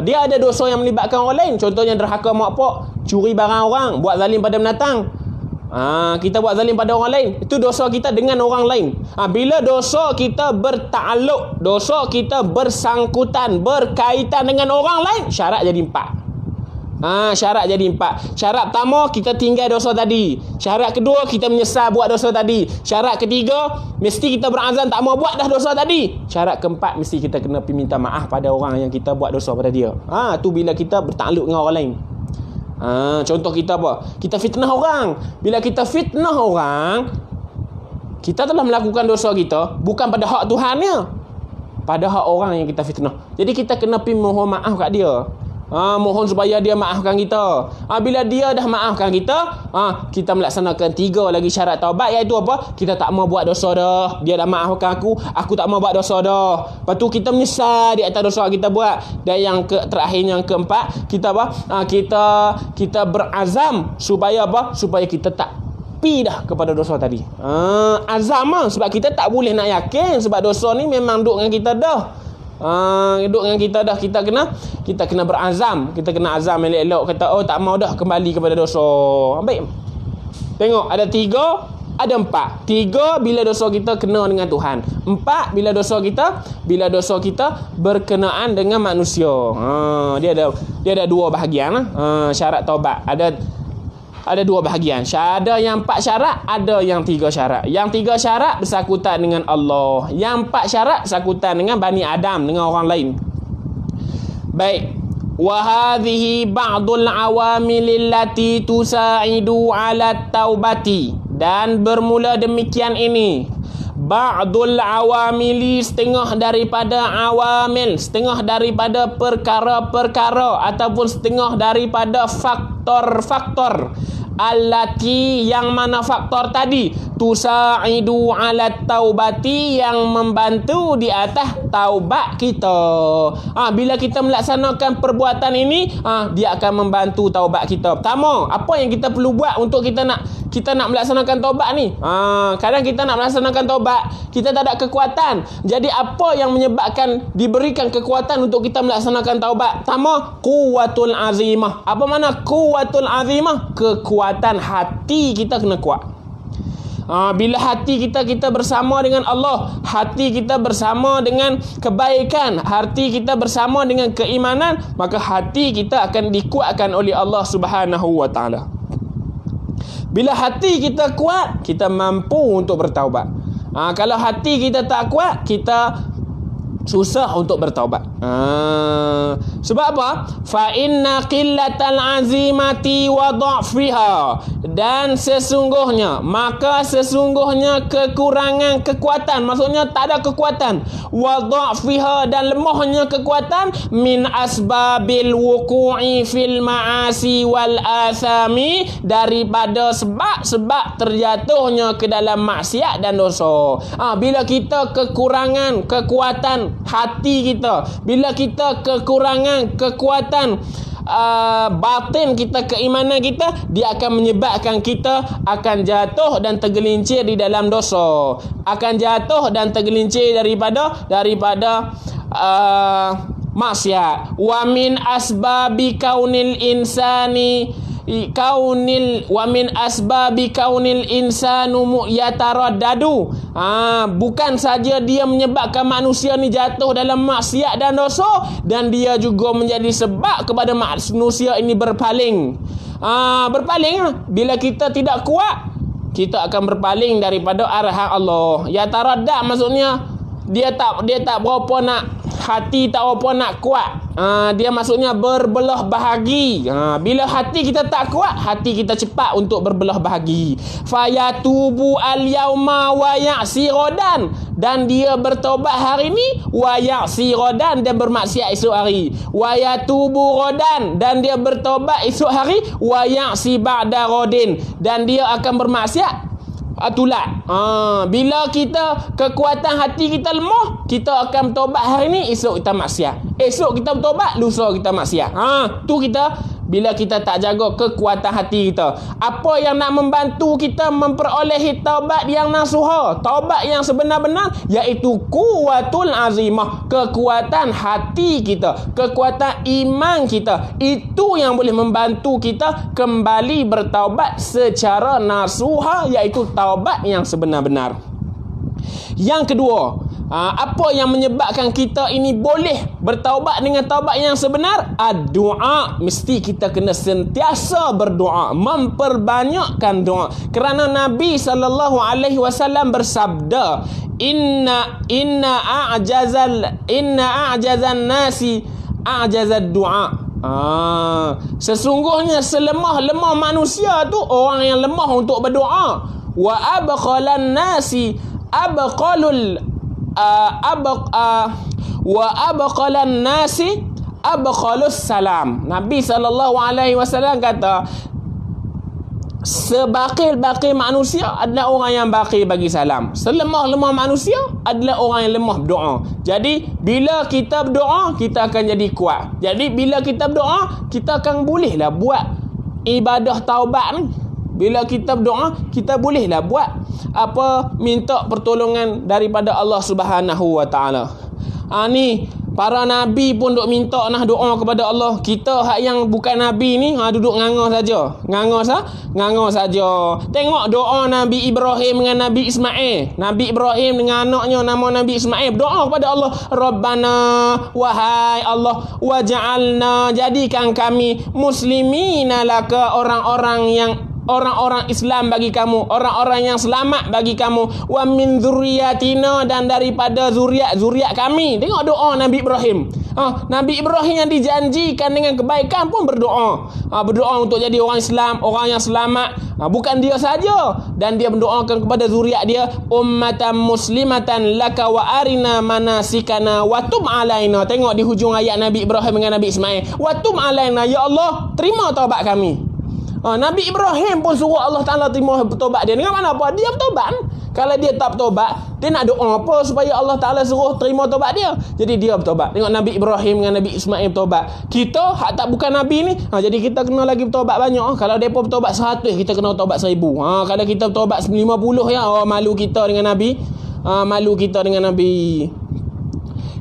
Dia ada dosa yang melibatkan orang lain. Contohnya derhaka mak pak, curi barang orang, buat zalim pada binatang. Kita buat zalim pada orang lain. Itu dosa kita dengan orang lain. Bila dosa kita bertakluk, dosa kita bersangkutan, berkaitan dengan orang lain, syarat jadi 4. Syarat jadi 4. Syarat pertama, kita tinggal dosa tadi. Syarat kedua, kita menyesal buat dosa tadi. Syarat ketiga, mesti kita berazam tak mau buat dah dosa tadi. Syarat keempat, mesti kita kena pergi minta maaf pada orang yang kita buat dosa pada dia. Tu bila kita bertakluk dengan orang lain. Contoh kita apa? Kita fitnah orang. Bila kita fitnah orang, kita telah melakukan dosa kita bukan pada hak Tuhannya, pada hak orang yang kita fitnah. Jadi kita kena pergi mohon maaf kat dia. Mohon supaya dia maafkan kita. Bila dia dah maafkan kita, kita melaksanakan 3 lagi syarat taubat, iaitu apa? Kita tak mau buat dosa dah. Dia dah maafkan aku tak mau buat dosa dah. Lepas tu kita menyesal di atas dosa kita buat. Dan yang terakhir, yang keempat, kita apa? Kita berazam supaya apa? Supaya kita tak pi dah kepada dosa tadi. Azam sebab kita tak boleh nak yakin, sebab dosa ni memang duduk dengan kita dah. Duduk dengan kita dah. Kita kena berazam. Kita kena azam elok-elok, kata tak mau dah kembali kepada dosa. Baik. Tengok, ada 3, ada 4. 3 bila dosa kita kena dengan Tuhan. 4 bila dosa kita berkenaan dengan manusia. Dia ada 2 bahagian syarat taubat. Ada 2 bahagian. Ada yang 4 syarat, ada yang 3 syarat. Yang 3 syarat bersangkutan dengan Allah. Yang 4 syarat bersangkutan dengan Bani Adam, dengan orang lain. Baik. Wa hadhihi ba'dul awamil allati tusa'idu 'ala taubati. Dan bermula demikian ini, ba'dul awamili, setengah daripada awamil, setengah daripada perkara-perkara, ataupun setengah daripada faktor-faktor, allati, yang mana faktor tadi, tusa'idu ala taubati, yang membantu di atas taubat kita. Bila kita melaksanakan perbuatan ini, dia akan membantu taubat kita. Pertama, apa yang kita perlu buat untuk kita nak melaksanakan taubat ni? Kadang kita nak melaksanakan taubat, kita tak ada kekuatan. Jadi apa yang menyebabkan diberikan kekuatan untuk kita melaksanakan taubat? Pertama, quwwatul azimah. Apa makna quwwatul azimah? Kekuatan hati kita kena kuat. Bila hati kita bersama dengan Allah, hati kita bersama dengan kebaikan, hati kita bersama dengan keimanan, maka hati kita akan dikuatkan oleh Allah Subhanahu wa taala. Bila hati kita kuat, kita mampu untuk bertaubat. Kalau hati kita tak kuat, kita susah untuk bertaubat. Sebab apa? Fa inna qillatal azimati wa dha'fiha. Dan sesungguhnya kekurangan kekuatan, maksudnya tak ada kekuatan, wa dha'fiha, dan lemahnya kekuatan, min asbabil wuqu'i fil ma'asi wal athami, daripada sebab terjatuhnya ke dalam maksiat dan dosa. Bila kita kekurangan kekuatan hati kita, bila kita kekurangan kekuatan batin kita, keimanan kita, dia akan menyebabkan kita akan jatuh dan tergelincir di dalam dosa, akan jatuh dan tergelincir daripada maksiat. Wa min asbabi kaunil insanu yataraddadu. Bukan saja dia menyebabkan manusia ni jatuh dalam maksiat dan dosa, dan dia juga menjadi sebab kepada manusia ini berpaling. Bila kita tidak kuat, kita akan berpaling daripada arahan Allah. Yataraddad maksudnya dia tak berapa nak, hati tak berapa nak kuat. Dia maksudnya berbelah bahagi. Bila hati kita tak kuat, hati kita cepat untuk berbelah bahagi. Fayatubu al-yauma wa ya'si ghadan, dan dia bertaubat hari ni, wa ya'si ghadan, dan bermaksiat esok hari. Wa yatubu ghadan, dan dia bertaubat esok hari, wa ya'si ba'da ghadin, dan dia akan bermaksiat tulat. Bila kita kekuatan hati kita lemah, kita akan bertobat hari ni, esok kita maksiat. Esok kita bertobat, lusa kita maksiat. Tu kita, bila kita tak jaga kekuatan hati kita. Apa yang nak membantu kita memperolehi taubat yang nasuha, taubat yang sebenar-benar, iaitu kuwatul azimah, kekuatan hati kita, kekuatan iman kita. Itu yang boleh membantu kita kembali bertaubat secara nasuha, iaitu taubat yang sebenar-benar. Yang kedua, apa yang menyebabkan kita ini boleh bertaubat dengan taubat yang sebenar? Doa. Mesti kita kena sentiasa berdoa, memperbanyakkan doa. Kerana Nabi SAW bersabda, Inna a'jazan nasi a'jazad doa. Sesungguhnya selemah-lemah manusia tu orang yang lemah untuk berdoa. Wa abqalan nasi abqalul wa abqalan nasi abqalus salam. Nabi SAW kata, sebakil-bakil manusia adalah orang yang bakil bagi salam. Selemah-lemah manusia adalah orang yang lemah berdoa. Jadi bila kita berdoa, kita akan jadi kuat. Jadi bila kita berdoa, kita akan bolehlah buat ibadah taubat ni. Bila kita berdoa, kita bolehlah buat minta pertolongan daripada Allah Subhanahu wa taala. Ni para nabi pun duk minta doa kepada Allah. Kita hak yang bukan nabi ni duduk ngangah saja. Tengok doa Nabi Ibrahim dengan Nabi Ismail. Nabi Ibrahim dengan anaknya nama Nabi Ismail berdoa kepada Allah, Rabbana, wahai Allah, waj'alna, jadikan kami muslimina laka, orang-orang Islam bagi kamu, orang-orang yang selamat bagi kamu, wa min dzurriyyatina, dan daripada zuriat kami. Tengok doa Nabi Ibrahim. Nabi Ibrahim yang dijanjikan dengan kebaikan pun berdoa. Berdoa untuk jadi orang Islam, orang yang selamat. Bukan dia saja, dan dia mendoakan kepada zuriat dia, ummatan muslimatan laka wa arina manasikana wa tub alaina. Tengok di hujung ayat Nabi Ibrahim dengan Nabi Ismail, wa tub alaina, ya Allah, terima taubat kami. Nabi Ibrahim pun suruh Allah Ta'ala terima bertobat dia. Dengan mana apa? Dia bertobat. Kalau dia tak bertobat, dia nak doa apa supaya Allah Ta'ala suruh terima tobat dia? Jadi dia bertobat. Tengok Nabi Ibrahim dengan Nabi Ismail bertobat. Kita hak tak bukan Nabi ni, jadi kita kena lagi bertobat banyak. Kalau mereka bertobat 100, kita kena bertobat 1000. Kalau kita bertobat 50, malu kita dengan Nabi. Malu kita dengan Nabi.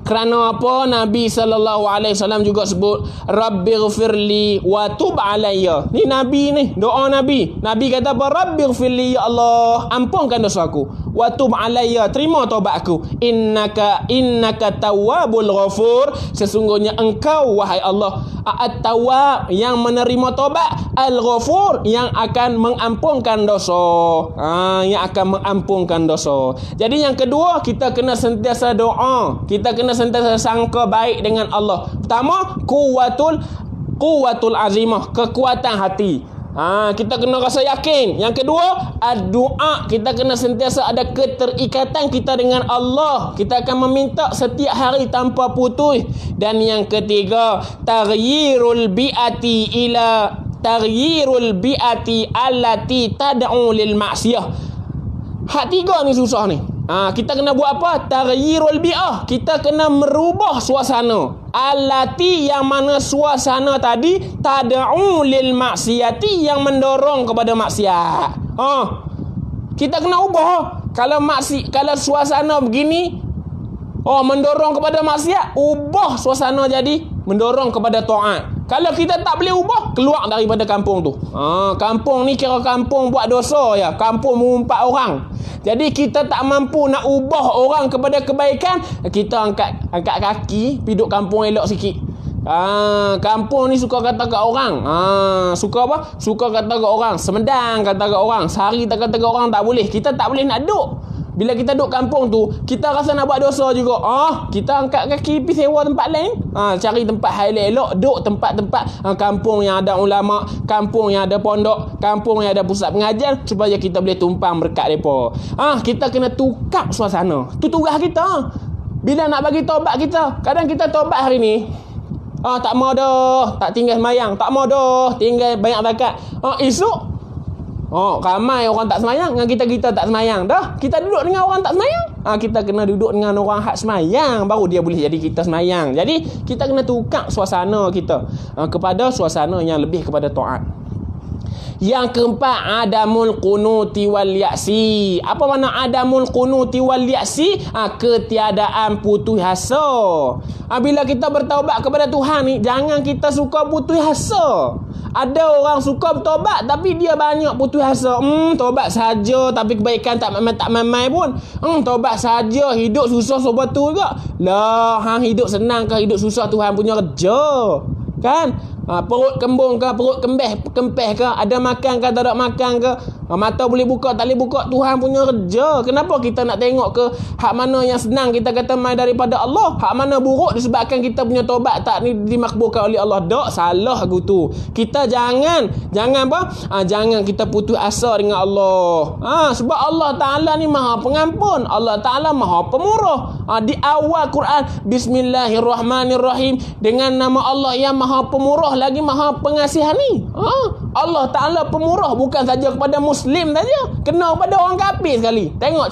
Kerana apa? Nabi SAW juga sebut Rabbighfirli wa tub alayya. Ni Nabi ni, doa Nabi. Nabi kata apa? Rabbighfirli, ya Allah, ampunkan dosaku. Wa tub alayya, terima taubat aku. Innaka tawwabul ghafur. Sesungguhnya engkau wahai Allah At-Tawwab, yang menerima taubat, Al-Ghafur, yang akan mengampunkan dosa. Yang akan mengampunkan dosa. Jadi yang kedua, kita kena sentiasa doa. Kita kena sentiasa sangka baik dengan Allah. Pertama, kuwatul azimah, kekuatan hati. Kita kena rasa yakin. Yang kedua, doa. Kita kena sentiasa ada keterikatan kita dengan Allah. Kita akan meminta setiap hari tanpa putus. Dan yang ketiga, taghyirul bi'ati allati tad'u lil maksiyah. Hak tiga ni susah ni. Kita kena buat apa? Taghyirul bi'ah. Kita kena merubah suasana. Allati, yang mana suasana tadi, tad'u lil maksiyati, yang mendorong kepada maksiat. Kita kena ubah. Kalau suasana begini, mendorong kepada maksiat, ubah suasana jadi mendorong kepada taat. Kalau kita tak boleh ubah, keluar daripada kampung tu. Kampung ni kira kampung buat dosa ya. Kampung mengumpat orang. Jadi kita tak mampu nak ubah orang kepada kebaikan, kita angkat kaki, piduk kampung elok sikit. Kampung ni suka kata kat orang. Suka apa? Suka kata kat orang. Semedang kata kat orang. Sehari tak kata kat orang tak boleh. Kita tak boleh nak duduk. Bila kita duduk kampung tu, kita rasa nak buat dosa juga. Kita angkat kaki pergi sewa tempat lain. Cari tempat hal elok, duduk tempat-tempat kampung yang ada ulama, kampung yang ada pondok, kampung yang ada pusat pengajian, supaya kita boleh tumpang berkat depa. Kita kena tukar suasana. Tu tugas kita. Bila nak bagi taubat kita, kadang kita taubat hari ni, tak mau dah, tak tinggal semayang, tak mau dah, tinggal banyak zakat. Esok ramai orang tak semayang, dengan kita tak semayang. Dah, kita duduk dengan orang tak semayang. Kita kena duduk dengan orang hak semayang, baru dia boleh jadi kita semayang. Jadi kita kena tukar suasana kita kepada suasana yang lebih kepada taat. Yang keempat, adamul qunuti wal ya'si. Apa makna adamul qunuti wal ya'si? Ketiadaan putus asa. Bila kita bertaubat kepada Tuhan ni, jangan kita suka putus asa. Ada orang suka bertaubat tapi dia banyak putus asa. Taubat saja tapi kebaikan tak mamai pun. Taubat saja, hidup susah sebab tu juga. Lah, hidup senang ke hidup susah, Tuhan punya kerja. Kan? Perut kembung ke, perut kempeh ke, ada makan ke, tak ada makan ke, mata boleh buka, tak boleh buka, Tuhan punya kerja. Kenapa kita nak tengok ke hak mana yang senang kita kata mai daripada Allah, hak mana buruk disebabkan kita punya taubat tak ni dimakbulkan oleh Allah? Tak, salah aku tu. Kita jangan apa? Jangan kita putus asa dengan Allah. Sebab Allah Ta'ala ni Maha Pengampun, Allah Ta'ala Maha Pemurah. Di awal Quran, Bismillahirrahmanirrahim, dengan nama Allah yang Maha Pemurah lagi Maha Pengasihan ni. Allah Ta'ala pemurah bukan saja kepada Muslim saja, kena kepada orang kafir sekali. Tengok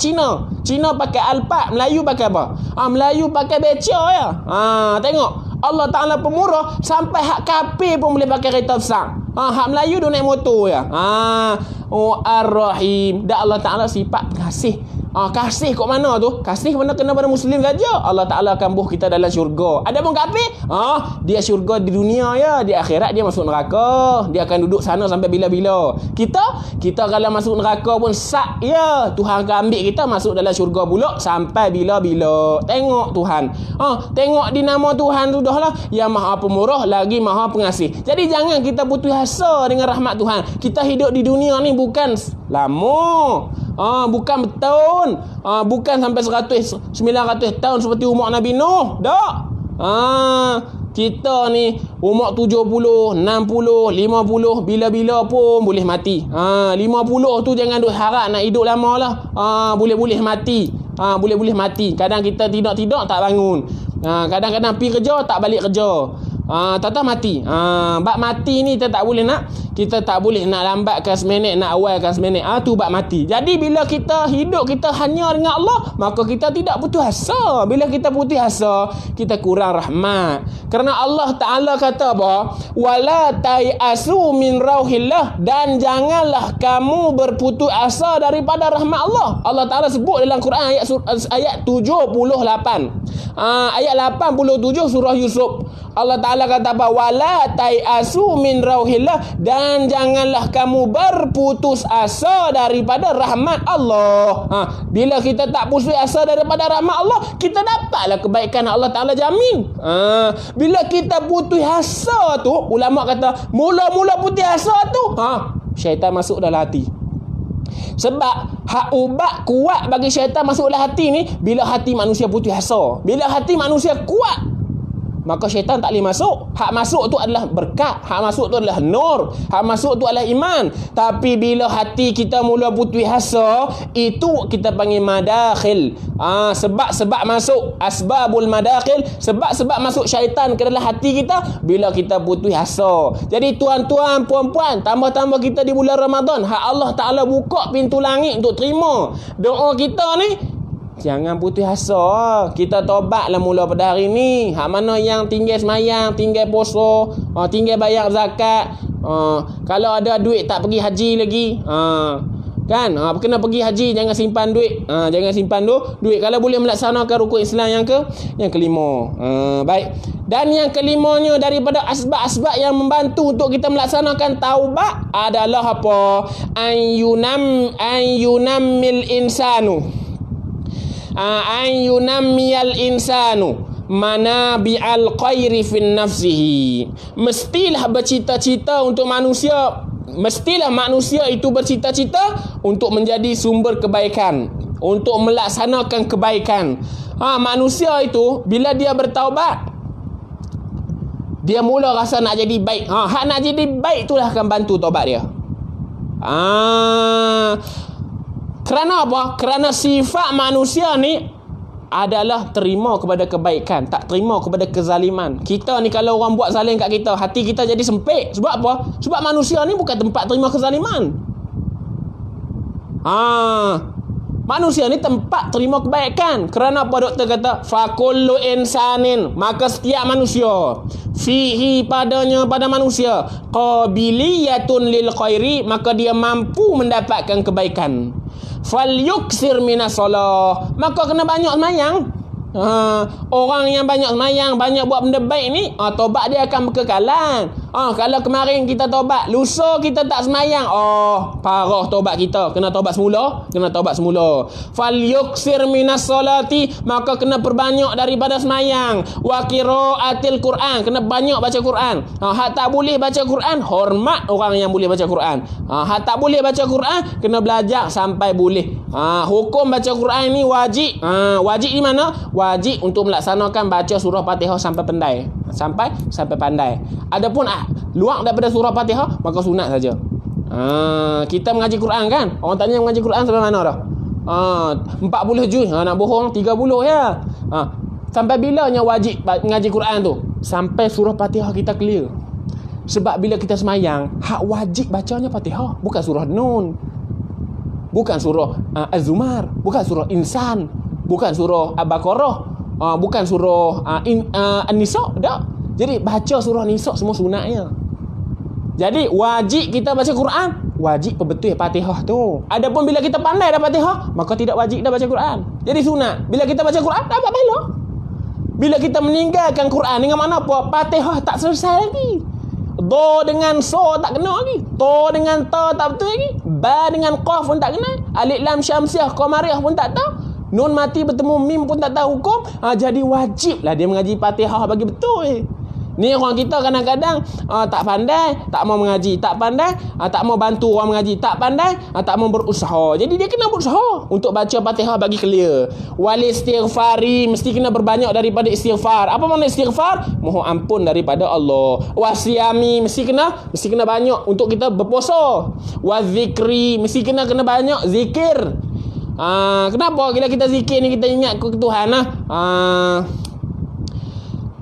Cina pakai alpat, Melayu pakai apa? Melayu pakai beca ya. Tengok Allah Ta'ala pemurah, sampai hak kafir pun boleh pakai kereta besar. Hak Melayu dia naik motor ya. Ar-Rahim. Dan Allah Ta'ala sifat kasih. Kasih kat mana tu? Kasih mana kena pada Muslim saja. Allah Ta'ala akan buh kita dalam syurga. Ada pun kafir, dia syurga di dunia ya, di akhirat dia masuk neraka. Dia akan duduk sana sampai bila-bila. Kita kalau masuk neraka pun sak ya, Tuhan akan ambil kita masuk dalam syurga pula sampai bila-bila. Tengok Tuhan. Tengok di nama Tuhan tu dah lah, yang Maha Pemurah lagi Maha Pengasih. Jadi jangan kita putus asa dengan rahmat Tuhan. Kita hidup di dunia ni bukan lama, bukan bertahun, bukan sampai 900 tahun seperti umur Nabi Nuh. Tak. Kita ni umur 70, 60, 50, bila-bila pun boleh mati. 50 tu jangan duk harap nak hidup lama lah. Boleh-boleh mati. Boleh-boleh mati. Kadang kita tidak tak bangun. Kadang-kadang pergi kerja tak balik kerja. Tak mati. Bab mati ni kita tak boleh nak lambatkan seminit, nak awalkan seminit. Tu bab mati. Jadi bila kita hidup kita hanya dengan Allah, maka kita tidak putus asa. Bila kita putus asa, kita kurang rahmat. Kerana Allah Ta'ala kata apa? Wala tayasu min rauhillah, dan janganlah kamu berputus asa daripada rahmat Allah. Allah Ta'ala sebut dalam Quran ayat 78. Ayat 87 surah Yusuf. Allah Ta'ala kata apa? Wala tai'asu min rauhillah, dan janganlah kamu berputus asa daripada rahmat Allah. Bila kita tak putus asa daripada rahmat Allah, kita dapatlah kebaikan Allah Ta'ala jamin. Bila kita putus asa tu, ulama kata mula-mula putus asa tu, syaitan masuk dalam hati. Sebab hak ubat kuat bagi syaitan masuk dalam hati ni bila hati manusia putus asa. Bila hati manusia kuat, maka syaitan tak boleh masuk. Hak masuk tu adalah berkat, hak masuk tu adalah nur, hak masuk tu adalah iman. Tapi bila hati kita mula putus asa, itu kita panggil madakhil. Sebab-sebab masuk, asbabul madakhil, sebab-sebab masuk syaitan ke dalam hati kita bila kita putus asa. Jadi tuan-tuan, puan-puan, tambah-tambah kita di bulan Ramadan, hak Allah Ta'ala buka pintu langit untuk terima doa kita ni. Jangan putus asa. Kita tobatlah mula pada hari ni. Hak mana yang tinggal semayang, tinggal puasa, tinggal bayar zakat, kalau ada duit tak pergi haji lagi, kan, kena pergi haji, jangan simpan duit. Jangan simpan duit. Kalau boleh melaksanakan rukun Islam yang kelima. Baik. Dan yang kelimanya daripada asbab-asbab yang membantu untuk kita melaksanakan taubat adalah apa? Ayunammil insanu. Ayunammiyal insanu manabi'al khairi fin nafsihi. Mestilah bercita-cita untuk manusia. Mestilah manusia itu bercita-cita untuk menjadi sumber kebaikan, untuk melaksanakan kebaikan. Manusia itu bila dia bertaubat, dia mula rasa nak jadi baik. Hak nak jadi baik itulah akan bantu taubat dia. Kerana apa? Kerana sifat manusia ni adalah terima kepada kebaikan, tak terima kepada kezaliman. Kita ni kalau orang buat zalim kat kita, hati kita jadi sempit. Sebab apa? Sebab manusia ni bukan tempat terima kezaliman. Manusia ni tempat terima kebaikan. Kerana apa doktor kata? Fakullu insanin, maka setiap manusia, fihi padanya, pada manusia, qabiliyatun lil khairi, maka dia mampu mendapatkan kebaikan. Falyuksir minas salah, maka kena banyak semayang. Orang yang banyak semayang, banyak buat benda baik ni, tobat dia akan berkekalan. Kalau kemarin kita tobat, lusa kita tak semayang, parah tobat kita, kena tobat semula. Falyuksir minas salati, maka kena perbanyak daripada semayang. Wa qiraatil Quran, kena banyak baca Quran. Hak tak boleh baca Quran, hormat orang yang boleh baca Quran. Hak tak boleh baca Quran, kena belajar sampai boleh. Hukum baca Quran ni wajib. Wajib di mana? Wajib untuk melaksanakan baca surah Fatihah sampai pandai. Sampai pandai. Adapun luar daripada surah Fatihah, maka sunat saja. Kita mengaji Quran kan? Orang tanya mengaji Quran sampai mana dah? 40 juz. Nak bohong 30 ya. Sampai bilanya wajib mengaji Quran tu? Sampai surah Fatihah kita clear. Sebab bila kita semayang, hak wajib bacanya Fatihah, bukan surah Nun, bukan surah Az-Zumar, bukan surah Insan, bukan surah Al-Baqarah, bukan surah An-Nisa. Tak. Jadi baca surah Nisa semua sunatnya. Jadi wajib kita baca Quran, wajib betul Fatihah tu. Adapun bila kita pandai dah Fatihah, maka tidak wajib dah baca Quran. Jadi sunat. Bila kita baca Quran, dapat pahala. Bila kita meninggalkan Quran, dengan mana apa? Fatihah tak selesai lagi. Do dengan so tak kena lagi. To dengan ta tak betul lagi. Ba dengan qaf pun tak kena. Alif lam syamsiah qamariyah pun tak tahu. Nun mati bertemu mim pun tak tahu hukum. Jadi wajiblah dia mengaji Fatihah bagi betul. Ni orang kita kadang-kadang tak pandai, tak mau mengaji, tak pandai, tak mau bantu orang mengaji, tak pandai, tak mau berusaha. Jadi dia kena berusaha untuk baca Fatihah bagi clear. Wal istighfari, mesti kena berbanyak daripada istighfar. Apa makna istighfar? Mohon ampun daripada Allah. Wasyami, mesti kena banyak untuk kita berpuasa. Wazikri, mesti kena banyak zikir. Kenapa bila kita zikir ni kita ingat ke Tuhan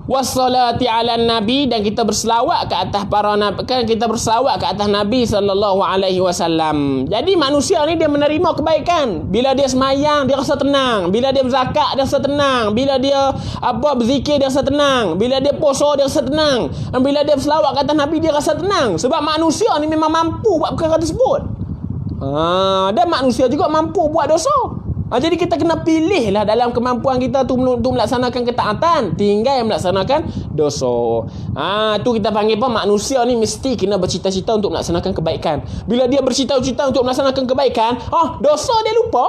wassalati ala nabi, dan kita berselawat ke atas para nabi, kan kita berselawat ke atas Nabi sallallahu alaihi wasallam. Jadi manusia ni dia menerima kebaikan. Bila dia semayang dia rasa tenang, bila dia berzakat dia rasa tenang, bila dia berzikir dia rasa tenang, bila dia puasa dia rasa tenang, dan bila dia berselawat ke atas Nabi dia rasa tenang. Sebab manusia ni memang mampu buat perkara tersebut. Dan manusia juga mampu buat dosa. Jadi kita kena pilih lah dalam kemampuan kita tu untuk melaksanakan ketaatan. Tinggal yang melaksanakan dosa. Tu kita panggil apa? Manusia ni mesti kena bercita-cita untuk melaksanakan kebaikan. Bila dia bercita-cita untuk melaksanakan kebaikan, dosa dia lupa.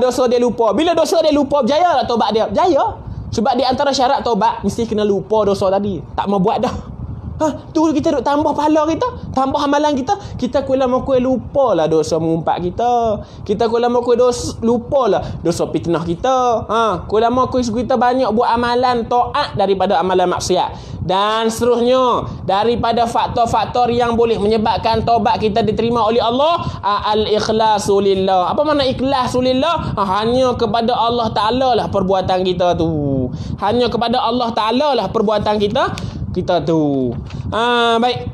Dosa dia lupa. Bila dosa dia lupa, berjaya tak taubat dia? Berjaya. Sebab di antara syarat taubat mesti kena lupa dosa tadi. Tak mau buat dah. Tu kita duk tambah pahala kita, tambah amalan kita. Kita kula makoi lupalah dosa mengumpat kita. Kita kula makoi lupalah dosa fitnah kita. Kula makoi kita banyak buat amalan taat daripada amalan maksiat. Dan seterusnya daripada faktor-faktor yang boleh menyebabkan taubat kita diterima oleh Allah, al-ikhlasu lillah. Apa makna ikhlasu lillah? Hanya kepada Allah Taala lah perbuatan kita tu. Hanya kepada Allah Taala lah perbuatan kita tu. Baik.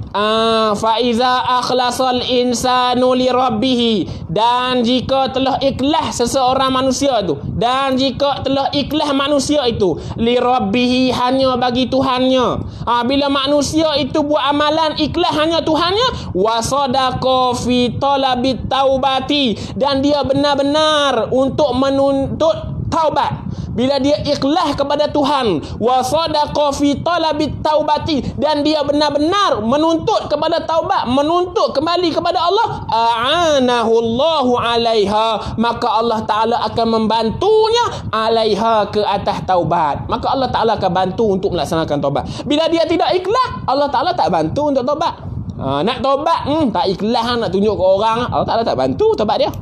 Fa iza akhlasal insanu li rabbih, dan jika telah ikhlas seseorang manusia tu, dan jika telah ikhlas manusia itu li rabbih, hanya bagi Tuhannya. Bila manusia itu buat amalan ikhlas hanya Tuhannya, wa sadaqa fi talabit taubati, dan dia benar-benar untuk menuntut taubat. Bila dia ikhlas kepada Tuhan, wa sadaqa fi talabit taubati, dan dia benar-benar menuntut kepada taubat, menuntut kembali kepada Allah, a'anahu Allahu 'alaiha, maka Allah Taala akan membantunya 'alaiha, ke atas taubat. Maka Allah Taala akan bantu untuk melaksanakan taubat. Bila dia tidak ikhlas, Allah Taala tak bantu untuk taubat. Nak taubat tak ikhlas, nak tunjuk ke orang, Allah Taala tak bantu taubat dia.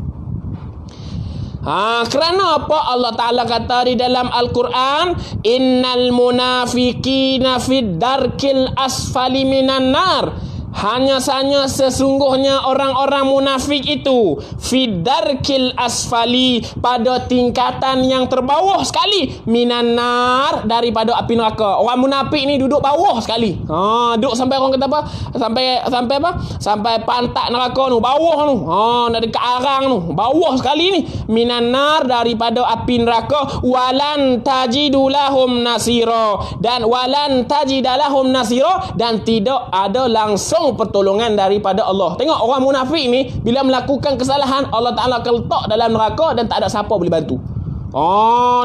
Kerana apa? Allah Ta'ala kata di dalam Al-Quran, innal munafiqina fid darkil asfali minan nar, hanya saja sesungguhnya orang-orang munafik itu fid darkil asfali, pada tingkatan yang terbawah sekali, minan nar, daripada api neraka. Orang munafik ni duduk bawah sekali. Duduk sampai orang kata apa? Sampai apa? Sampai pantat neraka tu, bawah tu. Nak dekat arang tu, bawah sekali ni. Minan nar, daripada api neraka. Walan tajidu lahum nasira, dan walan tajidalahum nasira, dan tidak ada langsung pertolongan daripada Allah. Tengok orang munafik ni, bila melakukan kesalahan, Allah Ta'ala akan letak dalam neraka dan tak ada siapa boleh bantu.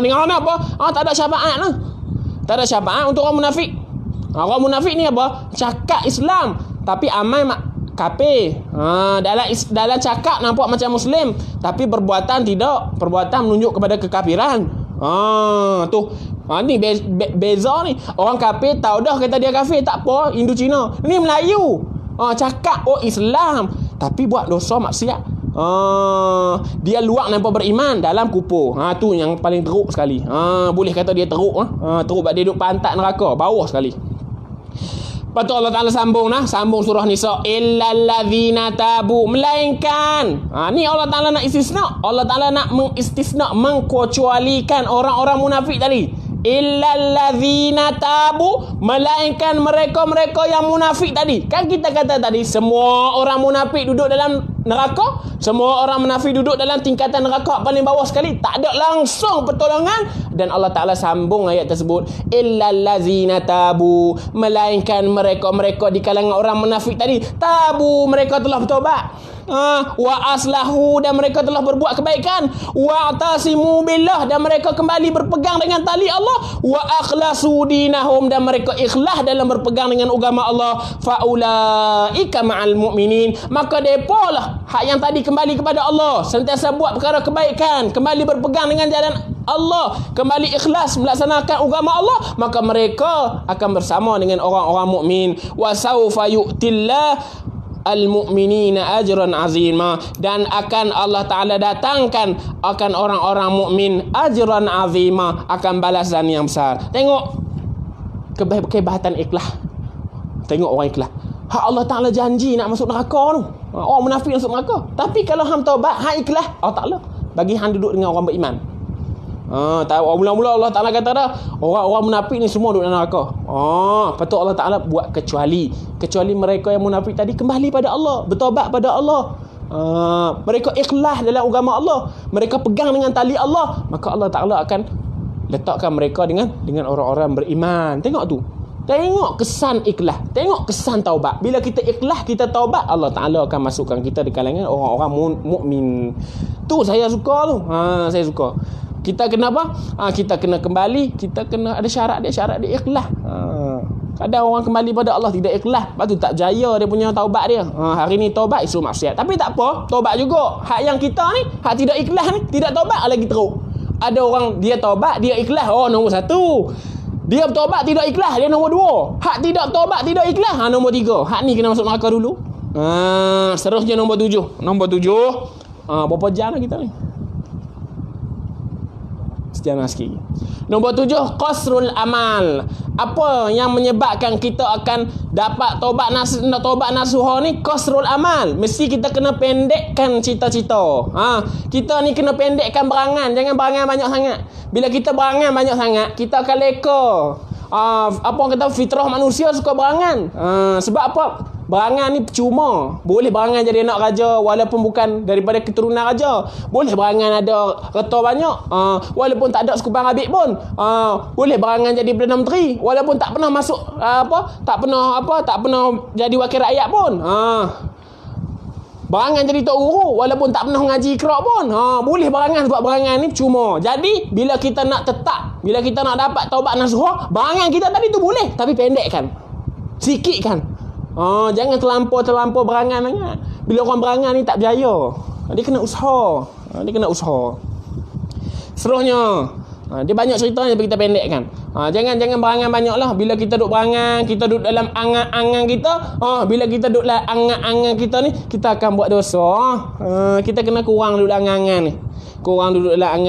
Ni kerana apa? Tak ada syafaat lah. Tak ada syafaat untuk orang munafik. Orang munafik ni apa? Cakap Islam tapi amal kafir. Dalam cakap nampak macam Muslim, tapi perbuatan tidak. Perbuatan menunjuk kepada kekafiran. Ni beza ni. Orang kafir tahu dah kata dia kafir, tak apa, Indo-Cina. Ni Melayu. Cakap Islam tapi buat dosa maksiat. Dia luak nampak beriman, dalam kupur. Tu yang paling teruk sekali. Boleh kata dia teruk. Teruk sebab dia duduk pantat neraka, bawah sekali. Lepas tu Allah Ta'ala sambung surah Nisa, illal ladzina tabu, melainkan. Ni Allah Ta'ala nak istisna. Allah Ta'ala nak mengistisna, mengkecualikan orang-orang munafik tadi. Illal ladzina tabu, melainkan mereka-mereka yang munafik tadi. Kan kita kata tadi, semua orang munafik duduk dalam neraka, semua orang munafik duduk dalam tingkatan neraka paling bawah sekali, tak ada langsung pertolongan. Dan Allah Ta'ala sambung ayat tersebut, illal ladzina tabu, melainkan mereka-mereka di kalangan orang munafik tadi, tabu, mereka telah bertaubat, wa aslahu, dan mereka telah berbuat kebaikan, wa atasimu billah, dan mereka kembali berpegang dengan tali Allah, wa akhlasu dinahum, dan mereka ikhlas dalam berpegang dengan agama Allah, faulaika ma'al mu'minin, maka depa lah hak yang tadi kembali kepada Allah, sentiasa buat perkara kebaikan, kembali berpegang dengan jalan Allah, kembali ikhlas melaksanakan agama Allah, maka mereka akan bersama dengan orang-orang mukmin. Wa saufa yu'tillah al-mu'minina ajran azima, dan akan Allah Ta'ala datangkan akan orang-orang mukmin ajran azima, akan balasan yang besar. Tengok kehebatan ikhlas. Tengok orang ikhlas. Allah Ta'ala janji nak masuk neraka tu. Orang munafik masuk neraka. Tapi kalau hang taubat, hang ikhlas, Allah Ta'ala bagi hang duduk dengan orang beriman. Mula-mula Allah Ta'ala kata dah, orang-orang munafik ni semua duduk dalam neraka. Lepas tu Allah Ta'ala buat kecuali mereka yang munafik tadi kembali pada Allah, bertaubat pada Allah, mereka ikhlas dalam agama Allah, mereka pegang dengan tali Allah, maka Allah Ta'ala akan letakkan mereka dengan orang-orang beriman. Tengok tu. Tengok kesan ikhlas, tengok kesan taubat. Bila kita ikhlas, kita taubat, Allah Ta'ala akan masukkan kita di kalangan orang-orang mukmin. Tu saya suka tu. Saya suka. Kita kena apa? Kita kena kembali, kita kena ada syarat dia ikhlas. Kadang orang kembali pada Allah tidak ikhlas, lepas tu tak jaya dia punya taubat dia. Hari ni taubat, esok maksiat. Tapi tak apa, taubat juga. Hak yang kita ni, hak tidak ikhlas ni, tidak taubat lagi teruk. Ada orang dia taubat, dia ikhlas, nombor 1. Dia bertaubat tidak ikhlas, dia nombor 2. Hak tidak taubat tidak ikhlas, nombor 3. Hak ni kena masuk neraka dulu. Seterusnya nombor 7. Nombor 7. Berapa jam dah kita ni? Sejam sikit. Nombor 7, qasrul amal. Apa yang menyebabkan kita akan dapat taubat nasuha ni? Qasrul amal. Mesti kita kena pendekkan cita-cita. Kita ni kena pendekkan berangan. Jangan berangan banyak sangat. Bila kita berangan banyak sangat, kita akan leka. Apa orang kata, fitrah manusia suka berangan. Sebab apa? Berangan ni percuma. Boleh berangan jadi anak raja walaupun bukan daripada keturunan raja. Boleh berangan ada reta banyak, walaupun tak ada sekupang habib pun. Boleh berangan jadi Perdana Menteri walaupun tak pernah masuk tak pernah jadi wakil rakyat pun. Berangan jadi tok guru walaupun tak pernah mengaji Iqra pun. Boleh berangan sebab berangan ni percuma. Jadi bila kita nak tetap, bila kita nak dapat taubat nasuha, berangan kita tadi tu boleh, tapi pendekkan. Sikitkan. Jangan terlampau berangan sangat. Bila orang berangan ni tak berjaya. Dia kena usaha. Seterusnya, dia banyak ceritanya, tapi kita pendekkan. Jangan berangan banyaklah. Bila kita duduk berangan, kita duduk dalam angan-angan kita. Bila kita duduk dalam angan-angan kita ni, kita akan buat dosa. Kita kena kurang duduk dalam angan-angan ni. Kurang duduk dalam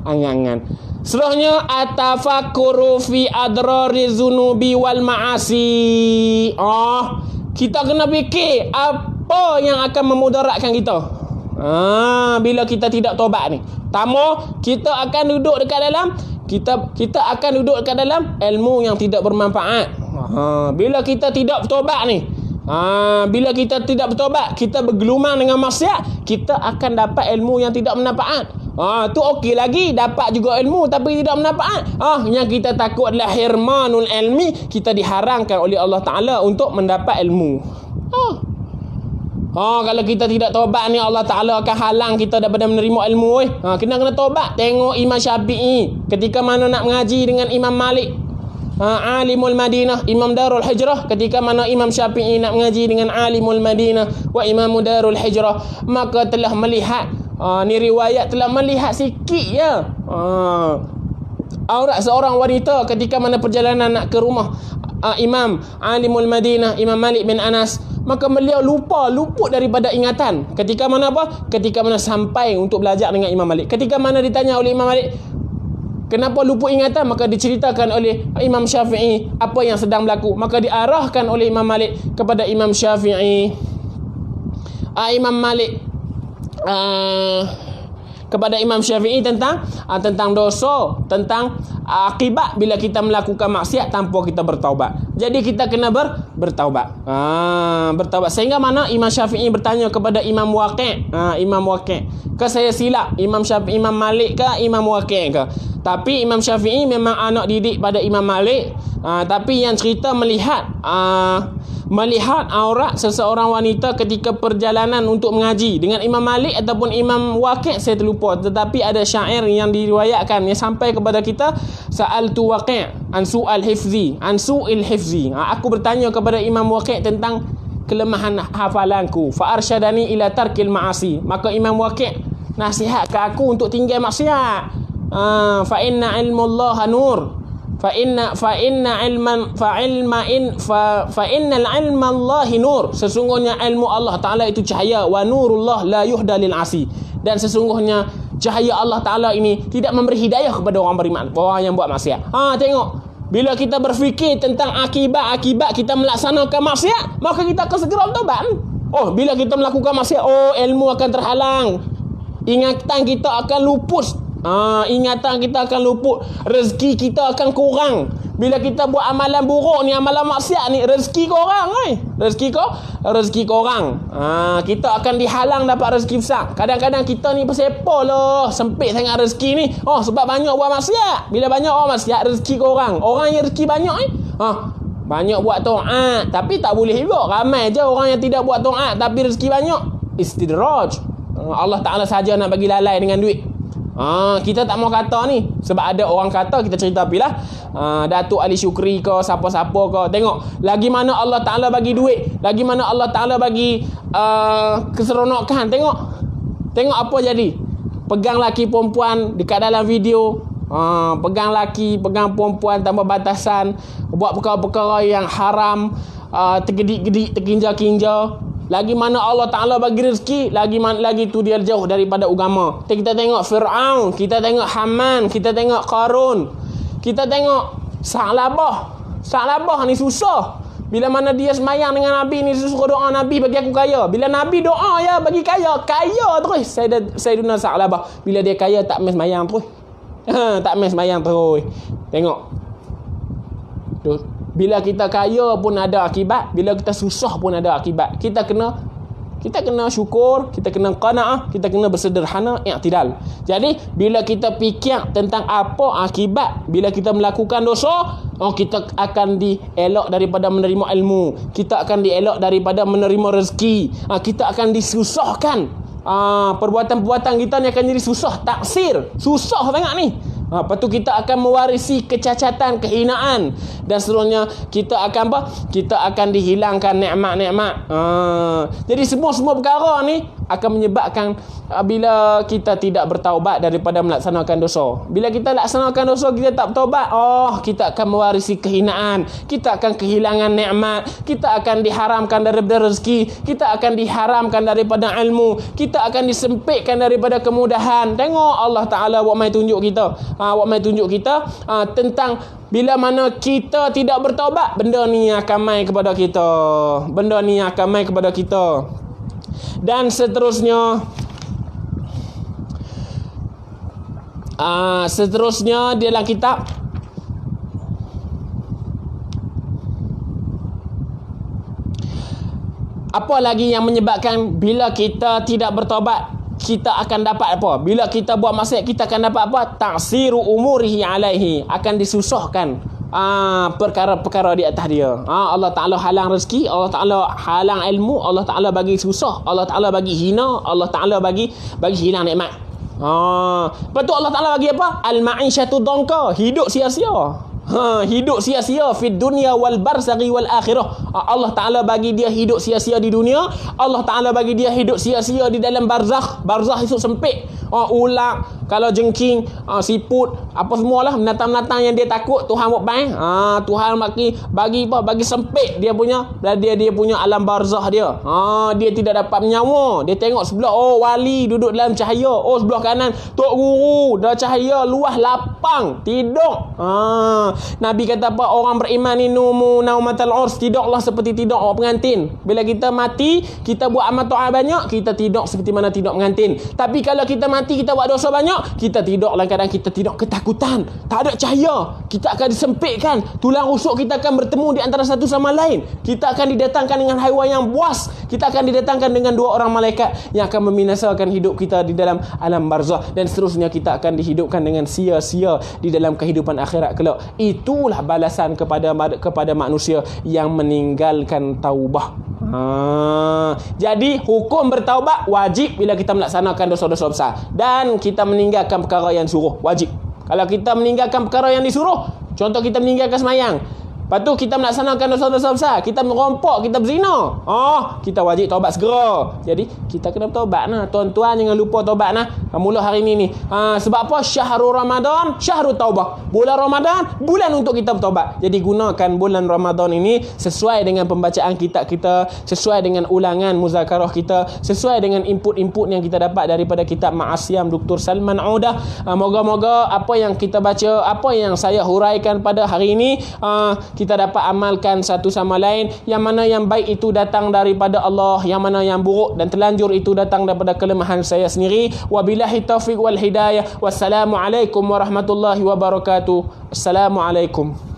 angan-angan. Seterusnya, atafakuru fi adrari zunubi wal ma'asi. Kita kena fikir apa yang akan memudaratkan kita. Bila kita tidak taubat ni. Pertama, kita akan duduk dekat dalam kita akan duduk dekat dalam ilmu yang tidak bermanfaat. Bila kita tidak bertaubat ni, bila kita tidak bertaubat, kita bergelumang dengan maksiat, kita akan dapat ilmu yang tidak bermanfaat. Tu okey lagi, dapat juga ilmu tapi tidak bermanfaat. Yang kita takut adalah hirmanul ilmi, kita diharamkan oleh Allah Ta'ala untuk mendapat ilmu. Kalau kita tidak taubat ni, Allah Ta'ala akan halang kita daripada menerima ilmu. Kena taubat. Tengok Imam Syafi'i ketika mana nak mengaji dengan Imam Malik, alimul Madinah, Imam Darul Hijrah. Ketika mana Imam Syafi'i nak mengaji dengan alimul Madinah wa Imam Darul Hijrah, maka telah melihat, ni riwayat, telah melihat sikit ya, aurat seorang wanita ketika mana perjalanan nak ke rumah Imam alimul Madinah, Imam Malik bin Anas. Maka beliau luput daripada ingatan. Ketika mana apa? Ketika mana sampai untuk belajar dengan Imam Malik. Ketika mana ditanya oleh Imam Malik, kenapa luput ingatan? Maka diceritakan oleh Imam Syafi'i apa yang sedang berlaku. Maka diarahkan oleh Imam Malik kepada Imam Syafi'i. Imam Malik kepada Imam Syafi'i tentang dosa, tentang akibat bila kita melakukan maksiat tanpa kita bertaubat. Jadi kita kena bertaubat. Bertaubat. Sehingga mana Imam Syafi'i bertanya kepada Imam Waqi', Imam Waqi', ke saya silap Imam Syafi'i, Imam Malik ke Imam Waqi' ke? Tapi Imam Syafi'i memang anak didik pada Imam Malik. Tapi yang cerita melihat aurat seseorang wanita ketika perjalanan untuk mengaji dengan Imam Malik ataupun Imam Waqi', saya terlupa. Tetapi ada syair yang diriwayatkan yang sampai kepada kita, sa'altu Waqi' an su'al hifzi, an su'il hifzi. Aku bertanya kepada Imam Waqi' tentang kelemahan hafalanku, fa arsyadani ila tarkil ma'asi. Maka Imam Waqi' nasihat ke aku untuk tinggal maksiat. Fa inna ilmullaha nur, fa innal ilma Allahi nur. Sesungguhnya ilmu Allah Ta'ala itu cahaya. Wa nurullah la yuhda lil asi. Dan sesungguhnya cahaya Allah Ta'ala ini tidak memberi hidayah kepada orang beriman, orang yang buat maksiat. Tengok, bila kita berfikir tentang akibat kita melaksanakan maksiat, maka kita akan segera bertaubat. Bila kita melakukan maksiat, ilmu akan terhalang, ingatan kita akan luput. Ingatan kita akan luput, rezeki kita akan kurang. Bila kita buat amalan buruk ni, amalan maksiat ni, rezeki korang. Rezeki korang. Kita akan dihalang dapat rezeki besar. Kadang-kadang kita ni bersepa lah, sempit sangat rezeki ni. Sebab banyak buat maksiat. Bila banyak orang maksiat, rezeki korang. Orang yang rezeki banyak ni, Banyak buat taat tapi tak boleh juga. Ramai je orang yang tidak buat taat tapi rezeki banyak. Istidraj. Allah Ta'ala saja nak bagi lalai dengan duit. Kita tak mau kata ni. Sebab ada orang kata, kita cerita apilah, Datuk Ali Syukri ke, siapa-siapa ke, tengok lagi mana Allah Ta'ala bagi duit, lagi mana Allah Ta'ala bagi keseronokan. Tengok apa jadi. Pegang laki perempuan dekat dalam video, pegang laki, pegang perempuan tanpa batasan, buat perkara-perkara yang haram, tergedik-gedik, terkinja-kinja. Lagi mana Allah Ta'ala bagi rezeki, lagi tu dia jauh daripada agama. Kita tengok Fir'aun, kita tengok Haman, kita tengok Qarun, kita tengok Sa'labah ni susah. Bila mana dia semayang dengan Nabi ni, suruh doa, Nabi bagi aku kaya. Bila Nabi doa ya bagi kaya terus. Sayyidina Sa'labah, bila dia kaya tak main semayang terus. Tak main semayang terus. Tengok. Tuh. Bila kita kaya pun ada akibat, bila kita susah pun ada akibat. Kita kena syukur, kita kena qanaah, kita kena bersederhana, i'tidal. Jadi bila kita fikir tentang apa akibat bila kita melakukan dosa, kita akan dielak daripada menerima ilmu, kita akan dielak daripada menerima rezeki, kita akan disusahkan. Perbuatan-perbuatan kita ni akan jadi susah, taksir, susah sangat ni. Lepas tu kita akan mewarisi kecacatan, kehinaan, dan seterusnya. Kita akan apa? Kita akan dihilangkan nikmat-nikmat. Jadi semua perkara ni akan menyebabkan bila kita tidak bertaubat daripada melaksanakan dosa. Bila kita laksanakan dosa, kita tak bertaubat, kita akan mewarisi kehinaan, kita akan kehilangan nikmat, kita akan diharamkan daripada rezeki, kita akan diharamkan daripada ilmu, kita akan disempitkan daripada kemudahan. Tengok Allah Ta'ala buat main tunjuk kita, tentang bila mana kita tidak bertaubat, benda ni akan main kepada kita. Dan seterusnya dalam kitab apa lagi yang menyebabkan bila kita tidak bertaubat kita akan dapat apa? Bila kita buat maksiat kita akan dapat apa? Ta'siru umurihi alaihi, akan disusahkan perkara-perkara di atas dia. Allah Ta'ala halang rezeki, Allah Ta'ala halang ilmu, Allah Ta'ala bagi susah, Allah Ta'ala bagi hina, Allah Ta'ala bagi hilang nikmat. Lepas tu Allah Ta'ala bagi apa? Al-ma'isyatu dhanka, hidup sia-sia. Hidup sia-sia fid dunya wal barzakhi wal akhirah. Allah Ta'ala bagi dia hidup sia-sia di dunia, Allah Ta'ala bagi dia hidup sia-sia di dalam barzakh. Barzakh itu sempit. Ular, kalau jengking, siput, apa semualah binatang-binatang yang dia takut, Tuhan buat baik. Tuhan bagi sempit dia punya alam barzakh dia. Dia tidak dapat menyawa. Dia tengok sebelah, wali duduk dalam cahaya, sebelah kanan tok guru dah cahaya luas lapang tidur. Nabi kata apa? Orang beriman ni naumatal urs, tidaklah seperti tidur orang pengantin. Bila kita mati, kita buat amal taat banyak, kita tidur seperti mana tidur pengantin. Tapi kalau kita mati, kita buat dosa banyak, kita tidur dalam keadaan kita tidur ketakutan, tak ada cahaya, kita akan disempitkan, tulang rusuk kita akan bertemu di antara satu sama lain, kita akan didatangkan dengan haiwan yang buas, kita akan didatangkan dengan dua orang malaikat yang akan membinasakan hidup kita di dalam alam barzakh, dan seterusnya kita akan dihidupkan dengan sia-sia di dalam kehidupan akhirat kelak. Itulah balasan kepada manusia yang meninggalkan taubah. Jadi hukum bertaubat wajib bila kita melaksanakan dosa-dosa besar, dan kita meninggalkan perkara yang disuruh wajib. Kalau kita meninggalkan perkara yang disuruh, contoh kita meninggalkan semayang, lepas tu kita melaksanakan dosa-dosa besar, kita merompok, kita berzina, kita wajib taubat segera. Jadi kita kena bertaubat nah. Tuan-tuan jangan lupa taubat nah. Mula hari ni sebab apa? Syahrul Ramadan, syahrul taubah. Bulan Ramadan, bulan untuk kita bertaubat. Jadi gunakan bulan Ramadan ini sesuai dengan pembacaan kitab kita, sesuai dengan ulangan muzakarah kita, sesuai dengan input-input yang kita dapat daripada kitab Ma'asyam Dr. Salman Audah. Moga-moga apa yang kita baca, apa yang saya huraikan pada hari ini, kita dapat amalkan satu sama lain. Yang mana yang baik itu datang daripada Allah, yang mana yang buruk dan terlanjur itu datang daripada kelemahan saya sendiri. Wabillahi taufiq wal hidayah. Wassalamualaikum warahmatullahi wabarakatuh. Assalamualaikum.